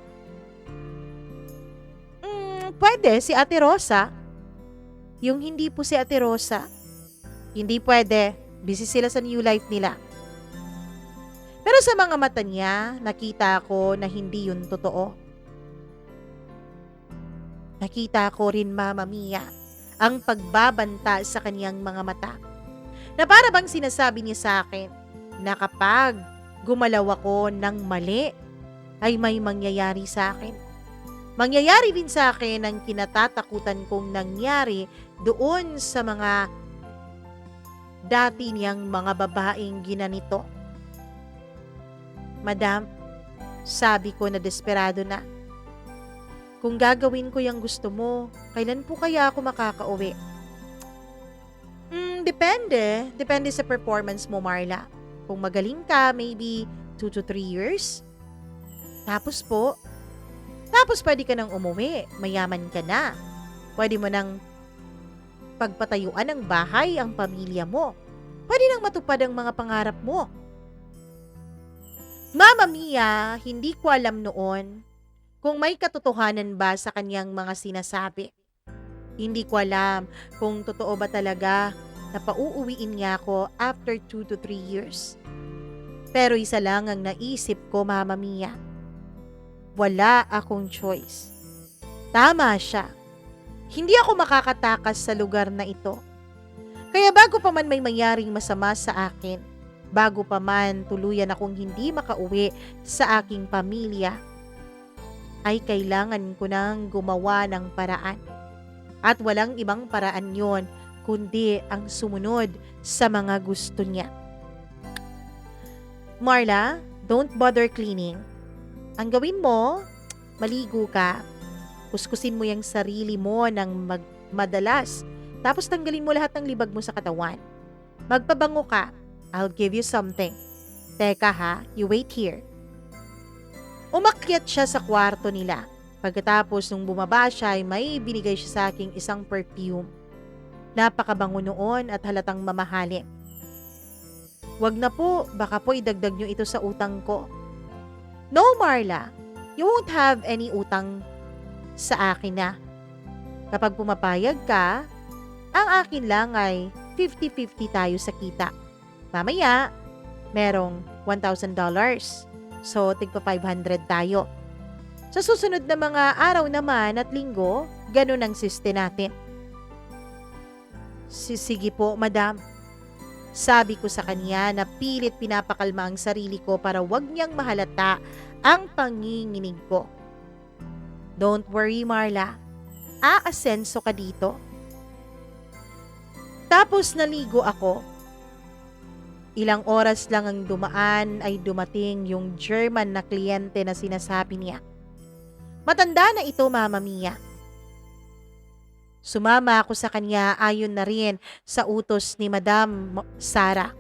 Pwede, si Ate Rosa. Yung hindi po si Ate Rosa. Hindi pwede. Busy sila sa new life nila. Pero sa mga mata niya, nakita ko na hindi yun totoo. Nakita ko rin, Mama Mia, ang pagbabanta sa kaniyang mga mata. Na para bang sinasabi niya sa akin na kapag gumalaw ako ng mali, ay may mangyayari sa akin. Mangyayari din sa akin ang kinatatakutan kong nangyari doon sa mga dati niyang mga babaeng ginanito. Madam, sabi ko na desperado na. Kung gagawin ko yung gusto mo, kailan po kaya ako makakauwi? Depende. Depende sa performance mo, Marla. Kung magaling ka, maybe 2 to 3 years. Tapos pwede ka nang umuwi. Mayaman ka na. Pwede mo nang pagpatayuan ng bahay ang pamilya mo. Pwede nang matupad ang mga pangarap mo. Mama Mia, hindi ko alam noon kung may katotohanan ba sa kanyang mga sinasabi. Hindi ko alam kung totoo ba talaga na pauuwiin niya ako after 2 to 3 years. Pero isa lang ang naisip ko, Mama Mia. Wala akong choice. Tama siya. Hindi ako makakatakas sa lugar na ito. Kaya bago pa man may mangyaring masama sa akin, bago pa man tuluyan akong hindi makauwi sa aking pamilya, ay kailangan ko nang gumawa ng paraan. At walang ibang paraan yon kundi ang sumunod sa mga gusto niya. Marla, don't bother cleaning. Ang gawin mo, maligo ka. Kuskusin mo yung sarili mo ng madalas. Tapos tanggalin mo lahat ng libag mo sa katawan. Magpabango ka. I'll give you something. Teka ha, you wait here. Umakyat siya sa kwarto nila. Pagkatapos nung bumaba siya ay may binigay siya sa aking isang perfume. Napakabango noon at halatang mamahalin. Wag na po, baka po idagdag nyo ito sa utang ko. No, Marla, you won't have any utang sa akin na. Kapag pumapayag ka, ang akin lang ay 50-50 tayo sa kita. Mamaya, merong $1,000. So, tigpa 500 tayo. Sa susunod na mga araw naman at linggo, ganun ang siste natin. Sige po, madam. Sabi ko sa kanya na pilit pinapakalma ang sarili ko para wag niyang mahalata ang panginginig ko. Don't worry, Marla. Aasenso ka dito. Tapos naligo ako. Ilang oras lang ang dumaan ay dumating yung German na kliyente na sinasabi niya. Matanda na ito, Mama Mia. Sumama ako sa kanya ayon na rin sa utos ni Madam Sara.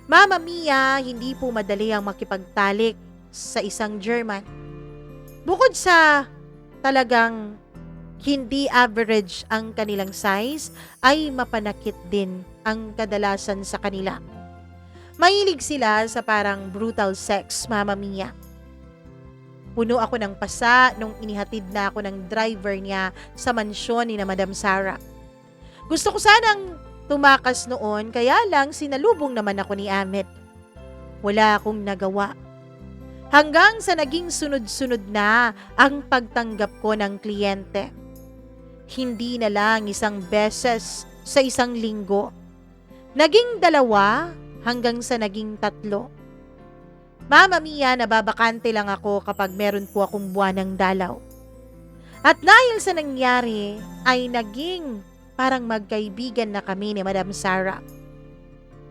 Mama Mia, hindi po madali ang makipagtalik sa isang German. Bukod sa talagang hindi average ang kanilang size, ay mapanakit din ang kadalasan sa kanila. Mahilig sila sa parang brutal sex, Mama Mia. Puno ako ng pasa nung inihatid na ako ng driver niya sa mansyon ni na Madam Sarah. Gusto ko sanang tumakas noon, kaya lang sinalubong naman ako ni Ahmed. Wala akong nagawa. Hanggang sa naging sunod-sunod na ang pagtanggap ko ng kliyente. Hindi na lang isang beses sa isang linggo. Naging 2 hanggang sa naging 3. Mama Mia, nababakante lang ako kapag meron po akong buwanang dalaw. At dahil sa nangyari, ay naging parang magkaibigan na kami ni Madam Sarah.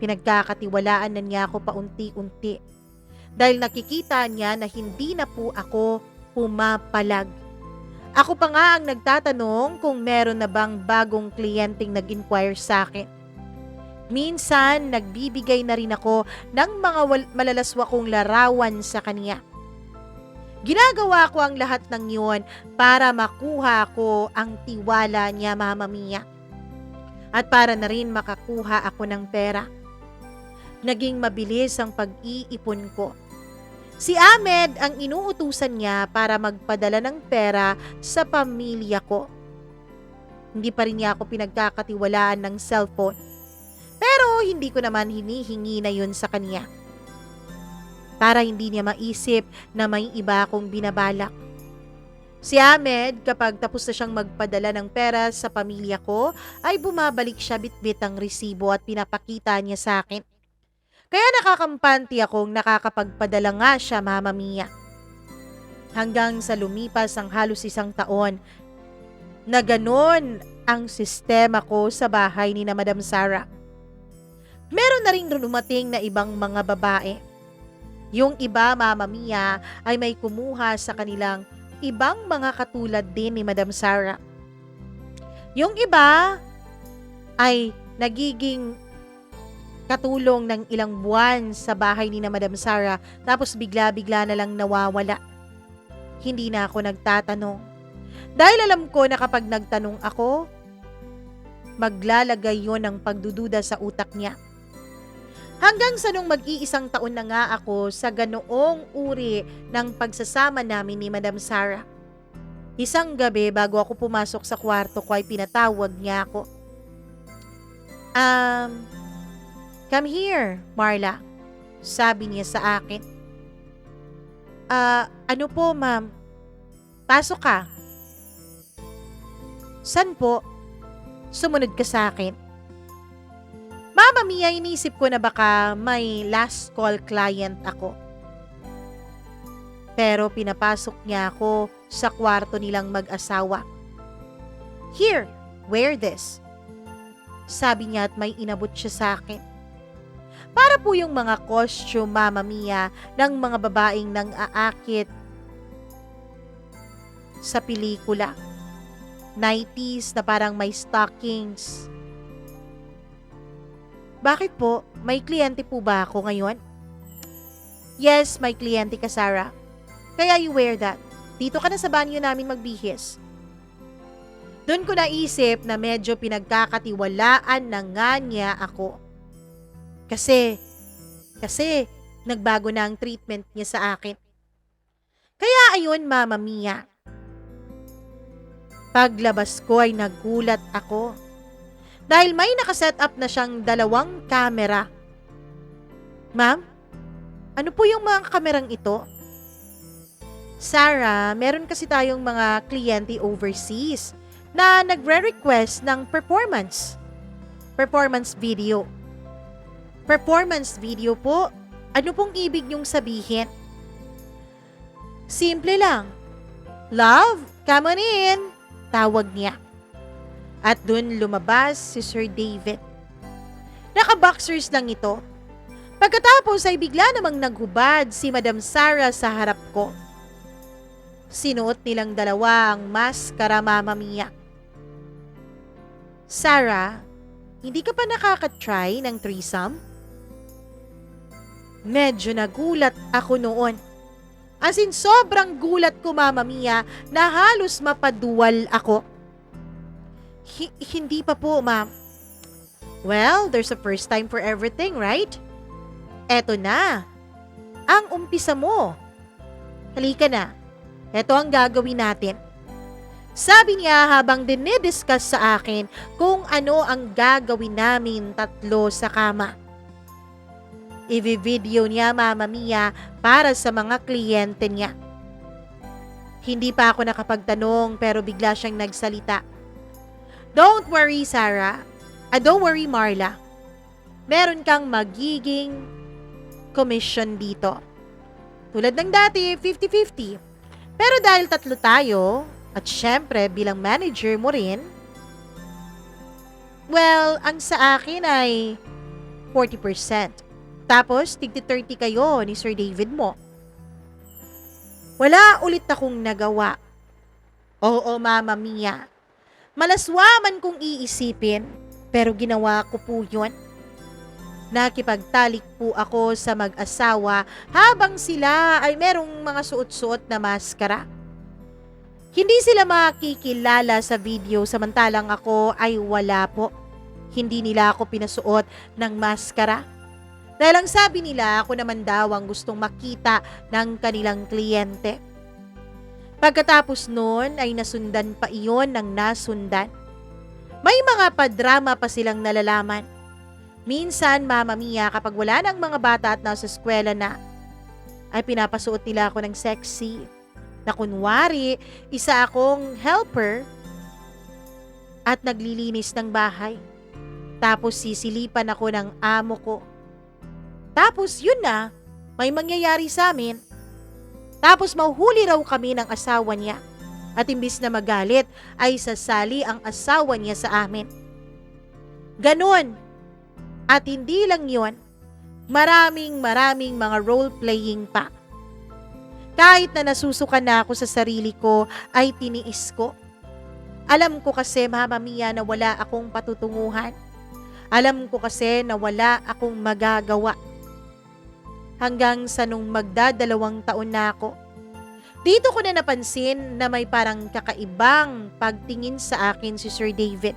Pinagkakatiwalaan na niya ako paunti-unti dahil nakikita niya na hindi na po ako pumapalag. Ako pa nga ang nagtatanong kung meron na bang bagong kliyenteng nag-inquire sa akin. Minsan, nagbibigay na rin ako ng mga malalaswakong larawan sa kanya. Ginagawa ko ang lahat ng yun para makuha ko ang tiwala niya, Mama Mia. At para na rin makakuha ako ng pera. Naging mabilis ang pag-iipon ko. Si Ahmed ang inuutusan niya para magpadala ng pera sa pamilya ko. Hindi pa rin niya ako pinagkakatiwalaan ng cellphone. Pero hindi ko naman hinihingi na yun sa kanya. Para hindi niya maisip na may iba akong binabalak. Si Ahmed, kapag tapos na siyang magpadala ng pera sa pamilya ko, ay bumabalik siya bitbit ang resibo at pinapakita niya sa akin. Kaya nakakampanti akong nakakapagpadala nga siya, Mama Mia. Hanggang sa lumipas ang halos 1 taon, na ganon ang sistema ko sa bahay ni na Madam Sarah. Meron na rin dumating na ibang mga babae. Yung iba, Mama Mia, ay may kumuha sa kanilang ibang mga katulad din ni Madam Sarah. Yung iba ay nagiging katulong ng ilang buwan sa bahay ni na Madam Sarah, tapos bigla-bigla na lang nawawala. Hindi na ako nagtatanong. Dahil alam ko na kapag nagtanong ako, maglalagay yon ng pagdududa sa utak niya. Hanggang sa nung mag-iisang taon na nga ako sa ganoong uri ng pagsasama namin ni Madam Sarah. Isang gabi bago ako pumasok sa kwarto ko ay pinatawag niya ako. Come here, Marla. Sabi niya sa akin. Ano po, ma'am? Pasok ka. San po? Sumunod ka sa akin. Mama Mia, inisip ko na baka may last call client ako. Pero pinapasok niya ako sa kwarto nilang mag-asawa. Here, wear this. Sabi niya at may inabot siya sa akin. Para po yung mga costume, Mama Mia, ng mga babaeng nang aakit sa pelikula. 90s na parang may stockings. Bakit po? May kliyente po ba ako ngayon? Yes, may kliyente ka, Sarah. Kaya you wear that. Dito ka na sa banyo namin magbihis. Doon ko naisip na medyo pinagkakatiwalaan na nga niya ako. Kasi nagbago na ang treatment niya sa akin. Kaya ayun, Mama Mia. Paglabas ko ay nagulat ako. Dahil may nakaset up na siyang 2 kamera. Ma'am, ano po yung mga kamerang ito? Sarah, meron kasi tayong mga kliyente overseas na nagre-request ng performance video. Performance video po? Ano pong ibig niyong sabihin? Simple lang. Love, come on in, tawag niya. At dun lumabas si Sir David. Naka-boxers lang ito. Pagkatapos ay bigla namang naghubad si Madam Sarah sa harap ko. Sinuot nilang 2 ang maskara, Mama Mia. Sarah, hindi ka pa nakaka-try ng threesome? Medyo nagulat ako noon. As in, sobrang gulat ko, Mama Mia, na halos mapaduwal ako. Hindi pa po, ma'am. Well, there's a first time for everything, right? Eto na, ang umpisa mo. Halika na. Eto ang gagawin natin. Sabi niya habang dinidiscuss sa akin kung ano ang gagawin namin tatlo sa kama. I-video niya, Mama Mia, para sa mga kliyente niya. Hindi pa ako nakapagtanong pero bigla siyang nagsalita. Don't worry, Sarah. Don't worry, Marla. Meron kang magiging commission dito. Tulad ng dati, 50-50. Pero dahil tatlo tayo, at syempre bilang manager mo rin, well, ang sa akin ay 40%. Tapos, tig-30 kayo ni Sir David mo. Wala ulit akong nagawa. Oo, Mama Mia. Malaswaman kong iisipin, pero ginawa ko po yun. Nakipagtalik po ako sa mag-asawa habang sila ay merong mga suot-suot na maskara. Hindi sila makikilala sa video samantalang ako ay wala po. Hindi nila ako pinasuot ng maskara. Dahil ang sabi nila ako naman daw ang gustong makita ng kanilang kliyente. Pagkatapos noon ay nasundan pa iyon ng nasundan. May mga padrama pa silang nalalaman. Minsan, Mama Mia, kapag wala ng mga bata at nasa eskwela na, ay pinapasuot nila ako ng sexy. Na kunwari, isa akong helper at naglilinis ng bahay. Tapos sisilipan ako ng amo ko. Tapos yun na, may mangyayari sa amin. Tapos mahuhuli raw kami ng asawa niya. At imbis na magalit, ay sasali ang asawa niya sa amin. Ganon. At hindi lang yon, maraming mga role-playing pa. Kahit na nasusuka na ako sa sarili ko, ay tiniis ko. Alam ko kasi, Mama Mia, na wala akong patutunguhan. Alam ko kasi na wala akong magagawa. Hanggang sa nung magdadalawang taon na ako, dito ko na napansin na may parang kakaibang pagtingin sa akin si Sir David.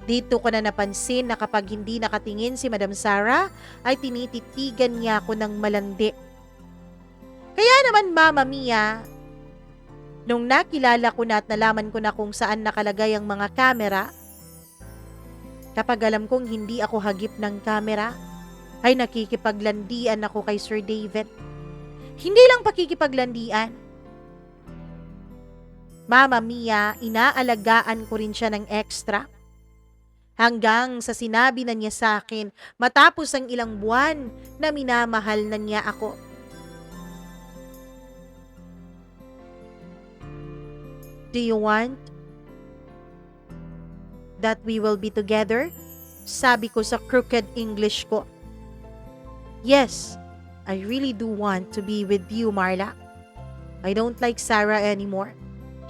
Dito ko na napansin na kapag hindi nakatingin si Madam Sarah, ay tinititigan niya ako ng malandi. Kaya naman, Mama Mia, nung nakilala ko na at nalaman ko na kung saan nakalagay ang mga kamera, kapag alam kong hindi ako hagip ng kamera, ay nakikipaglandian ako kay Sir David. Hindi lang pakikipaglandian. Mama Mia, inaalagaan ko rin siya ng extra. Hanggang sa sinabi na niya sa akin matapos ang ilang buwan na minamahal na niya ako. Do you want that we will be together? Sabi ko sa crooked English ko. Yes, I really do want to be with you, Marla. I don't like Sarah anymore.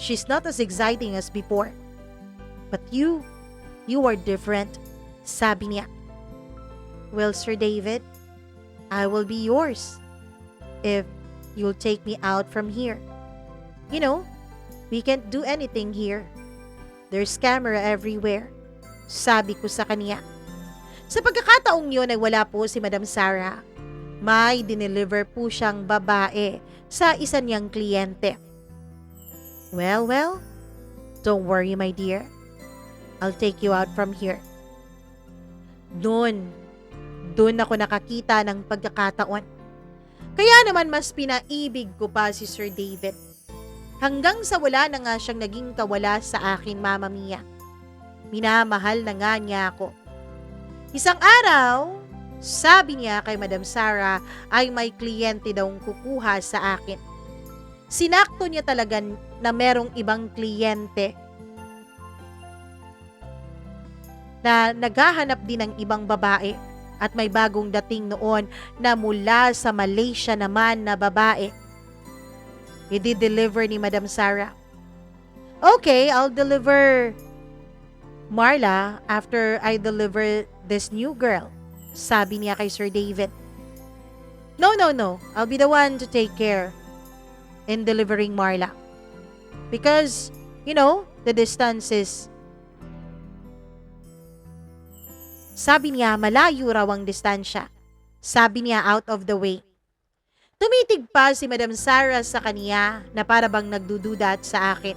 She's not as exciting as before. But you are different, sabi niya. Well, Sir David, I will be yours if you'll take me out from here. You know, we can't do anything here. There's camera everywhere, sabi ko sa kanya. Sa pagkakataong yun ay wala po si Madam Sarah. May dineliver po siyang babae sa isa niyang kliyente. Well, don't worry, my dear. I'll take you out from here. Doon ako nakakita ng pagkakataon. Kaya naman mas pinaibig ko pa si Sir David. Hanggang sa wala na nga siyang naging kawala sa akin, Mama Mia. Minamahal na nga niya ako. Isang araw, sabi niya kay Madam Sarah ay may kliyente daw kukuha sa akin. Sinakto niya talaga na merong ibang kliyente na naghahanap din ng ibang babae at may bagong dating noon na mula sa Malaysia naman na babae. I-deliver ni Madam Sarah. Okay, I'll deliver Marla after I deliver this new girl, sabi niya kay Sir David. No. I'll be the one to take care in delivering Marla. Because, the distance is Sabi niya malayo raw ang distansya. Sabi niya out of the way. Tumitig pa si Madam Sarah sa kaniya na para bang nagdududa sa akin.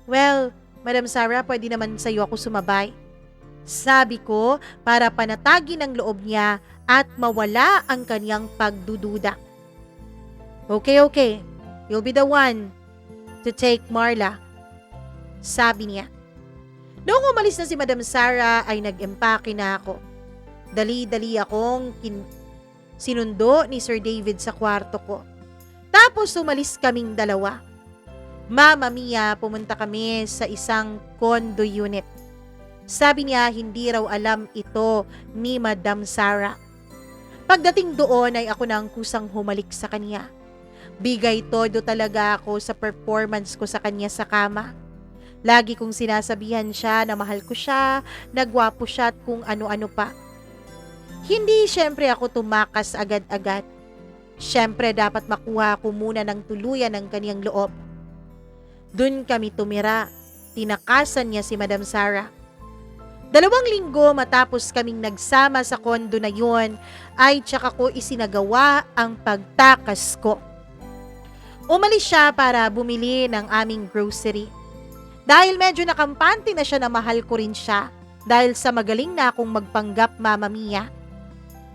Well, Madam Sarah, pwede naman sa'yo ako sumabay. Sabi ko para panatagin ang loob niya at mawala ang kaniyang pagdududa. Okay. You'll be the one to take Marla. Sabi niya. Noong umalis na si Madam Sarah ay nag-empake na ako. Dali-dali akong sinundo ni Sir David sa kwarto ko. Tapos umalis kaming dalawa. Mama Mia, pumunta kami sa isang condo unit. Sabi niya hindi raw alam ito ni Madam Sarah. Pagdating doon ay ako na ang kusang humalik sa kanya. Bigay todo talaga ako sa performance ko sa kanya sa kama. Lagi kong sinasabihan siya na mahal ko siya, nagwapo siya at kung ano-ano pa. Hindi syempre ako tumakas agad-agad. Syempre dapat makuha ko muna ng tuluyan ng kaniyang loob. Doon kami tumira. Tinakasan niya si Madam Sarah. 2 linggo matapos kaming nagsama sa kondo na yon ay tsaka ko isinagawa ang pagtakas ko. Umalis siya para bumili ng aming grocery. Dahil medyo nakampante na siya na mahal ko rin siya dahil sa magaling na akong magpanggap Mama Mia,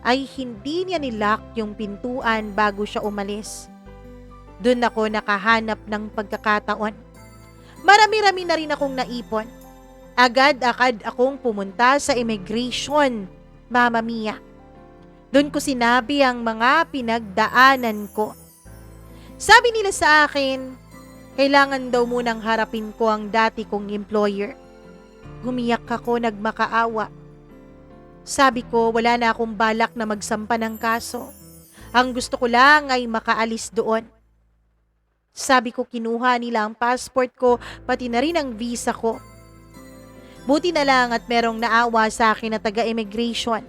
ay hindi niya nilock yung pintuan bago siya umalis. Doon ako nakahanap ng pagkakataon. Marami-rami na rin akong naipon. Agad-agad akong pumunta sa immigration, Mama Mia. Doon ko sinabi ang mga pinagdaanan ko. Sabi nila sa akin, kailangan daw munang harapin ko ang dati kong employer. Gumiyak ako, nagmakaawa. Sabi ko, wala na akong balak na magsampa ng kaso. Ang gusto ko lang ay makaalis doon. Sabi ko, kinuha nila ang passport ko, pati na rin ang visa ko. Buti na lang at merong naawa sa akin na taga-immigration.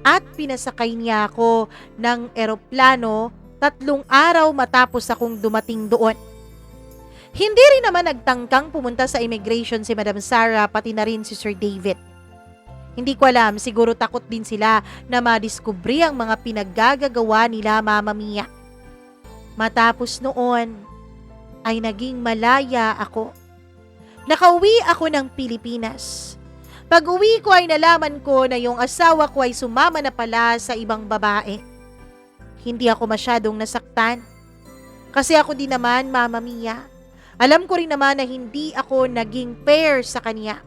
At pinasakay niya ako ng eroplano 3 araw matapos akong dumating doon. Hindi rin naman nagtangkang pumunta sa immigration si Madam Sarah pati na rin si Sir David. Hindi ko alam, siguro takot din sila na madiskubre ang mga pinaggagawa nila Mama Mia. Matapos noon ay naging malaya ako. Nakauwi ako ng Pilipinas. Pag-uwi ko ay nalaman ko na yung asawa ko ay sumama na pala sa ibang babae. Hindi ako masyadong nasaktan. Kasi ako din naman, Mama Mia. Alam ko rin naman na hindi ako naging fair sa kanya.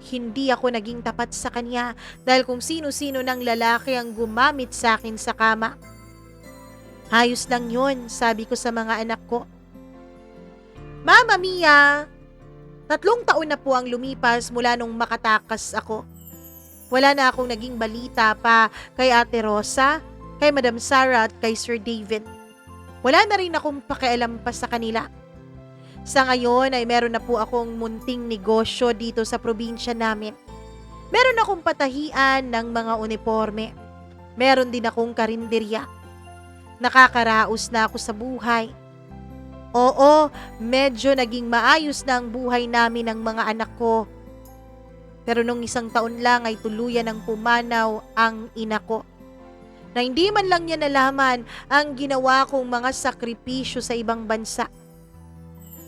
Hindi ako naging tapat sa kanya dahil kung sino-sino ng lalaki ang gumamit sa akin sa kama. Ayos lang yun, sabi ko sa mga anak ko. Mama Mia, 3 taon na po ang lumipas mula nung makatakas ako. Wala na akong naging balita pa kay Ate Rosa, kay Madam Sarah at kay Sir David. Wala na rin akong pakialam pa sa kanila. Sa ngayon ay meron na po akong munting negosyo dito sa probinsya namin. Meron akong patahian ng mga uniforme. Meron din akong karinderya. Nakakaraos na ako sa buhay. Oo, medyo naging maayos na ang buhay namin ng mga anak ko. Pero nung 1 taon lang ay tuluyan ng pumanaw ang ina ko. Na hindi man lang niya nalaman ang ginawa kong mga sakripisyo sa ibang bansa.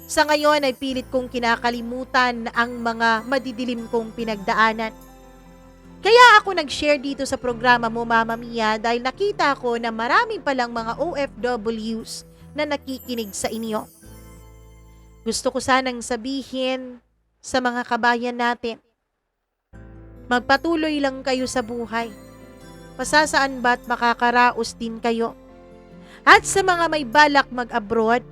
Sa ngayon ay pilit kong kinakalimutan ang mga madidilim kong pinagdaanan. Kaya ako nag-share dito sa programa mo, Mama Mia, dahil nakita ko na marami palang mga OFWs na nakikinig sa inyo. Gusto ko sanang sabihin sa mga kabayan natin, magpatuloy lang kayo sa buhay. Pasasaan ba't makakaraos din kayo? At sa mga may balak mag-abroad,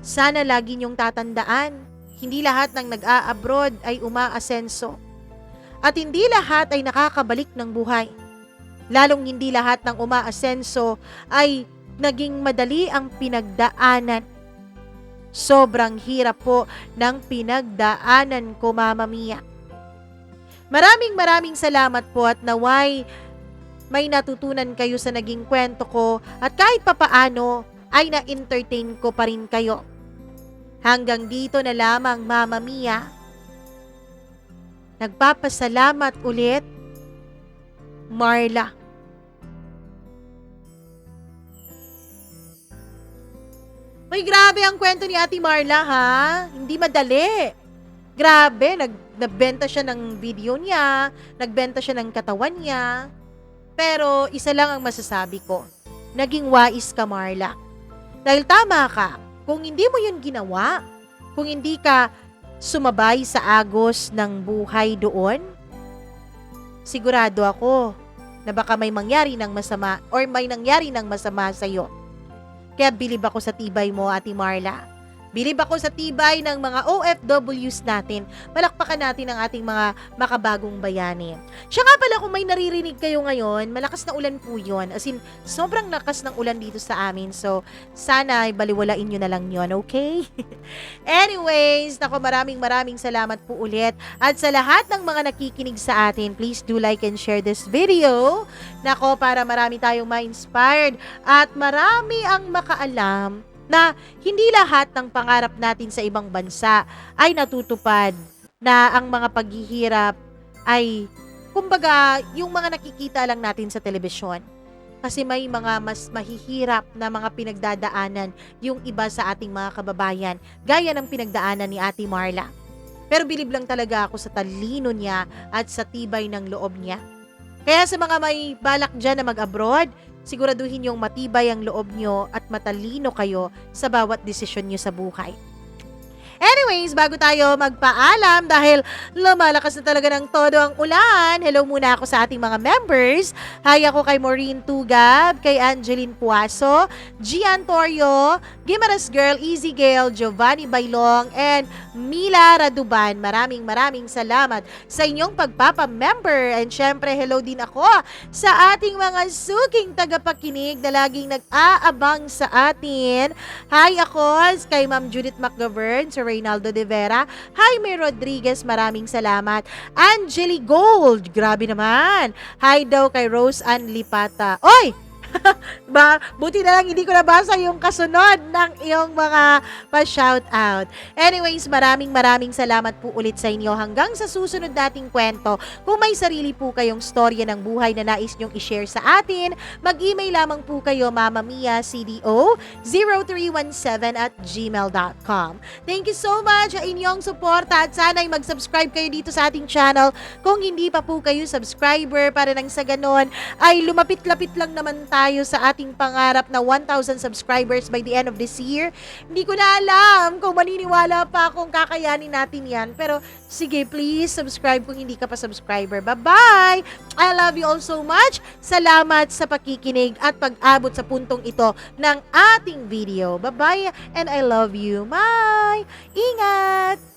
sana lagi niyong tatandaan, hindi lahat ng nag-a-abroad ay umaasenso. At hindi lahat ay nakakabalik ng buhay. Lalong hindi lahat ng umaasenso ay naging madali ang pinagdaanan. Sobrang hirap po ng pinagdaanan ko, Mama Mia. Maraming salamat po at naway may natutunan kayo sa naging kwento ko at kahit papaano ay na-entertain ko pa rin kayo. Hanggang dito na lamang, Mama Mia. Nagpapasalamat ulit, Marla. Uy, grabe ang kwento ni Ate Marla, ha? Hindi madali. Grabe, nagbenta siya ng video niya, nagbenta siya ng katawan niya. Pero isa lang ang masasabi ko, naging wais ka, Marla. Dahil tama ka, kung hindi mo yun ginawa, kung hindi ka sumabay sa agos ng buhay doon, sigurado ako na baka may mangyari ng masama or may nangyari ng masama sa'yo. Kaya bilib ako sa tibay mo, Ate Marla. Bilib ako sa tibay ng mga OFWs natin. Palakpakan natin ang ating mga makabagong bayani. Siya nga pala, kung may naririnig kayo ngayon, malakas na ulan po yun. As in, sobrang lakas ng ulan dito sa amin. So, sana baliwalain nyo na lang yun, okay? Anyways, nako, maraming salamat po ulit. At sa lahat ng mga nakikinig sa atin, please do like and share this video. Nako, para marami tayong ma-inspired at marami ang makaalam na hindi lahat ng pangarap natin sa ibang bansa ay natutupad, na ang mga paghihirap ay, kumbaga, yung mga nakikita lang natin sa telebisyon. Kasi may mga mas mahihirap na mga pinagdadaanan yung iba sa ating mga kababayan, gaya ng pinagdaanan ni Ate Marla. Pero bilib lang talaga ako sa talino niya at sa tibay ng loob niya. Kaya sa mga may balak dyan na mag-abroad, siguraduhin yung matibay ang loob nyo at matalino kayo sa bawat desisyon nyo sa buhay. Anyways, bago tayo magpaalam dahil lumalakas na talaga ng todo ang ulan, hello muna ako sa ating mga members. Hi ako kay Maureen Tugab, kay Angeline Puaso, Gian Torio, Gimaras Girl, Easy Gale, Giovanni Bailong, and Mila Raduban. Maraming salamat sa inyong pagpapamember. And syempre, hello din ako sa ating mga suking tagapakinig na laging nag-aabang sa atin. Hi ako kay Ma'am Judith McGovern, Sir Reynaldo de Vera, Jaime Rodriguez, maraming salamat. Angeli Gold, grabe naman. Hi daw kay Rose Ann Lipata. Oy! Buti na lang hindi ko nabasa yung kasunod ng iyong mga pa-shoutout. Anyways, maraming salamat po ulit sa inyo. Hanggang sa susunod nating kwento, kung may sarili po kayong storya ng buhay na nais nyong i-share sa atin, mag-email lamang po kayo mamamiacdo0317@gmail.com. Thank you so much sa inyong suporta at sana'y mag-subscribe kayo dito sa ating channel kung hindi pa po kayo subscriber, para nang sa ganon ay lumapit-lapit lang naman tayo sa ating pangarap na 1,000 subscribers by the end of this year. Hindi ko na alam kung maniniwala pa akong kakayanin natin yan. Pero sige, please subscribe kung hindi ka pa subscriber. Bye-bye! I love you all so much. Salamat sa pakikinig at pag-abot sa puntong ito ng ating video. Bye-bye and I love you. Bye! Ingat!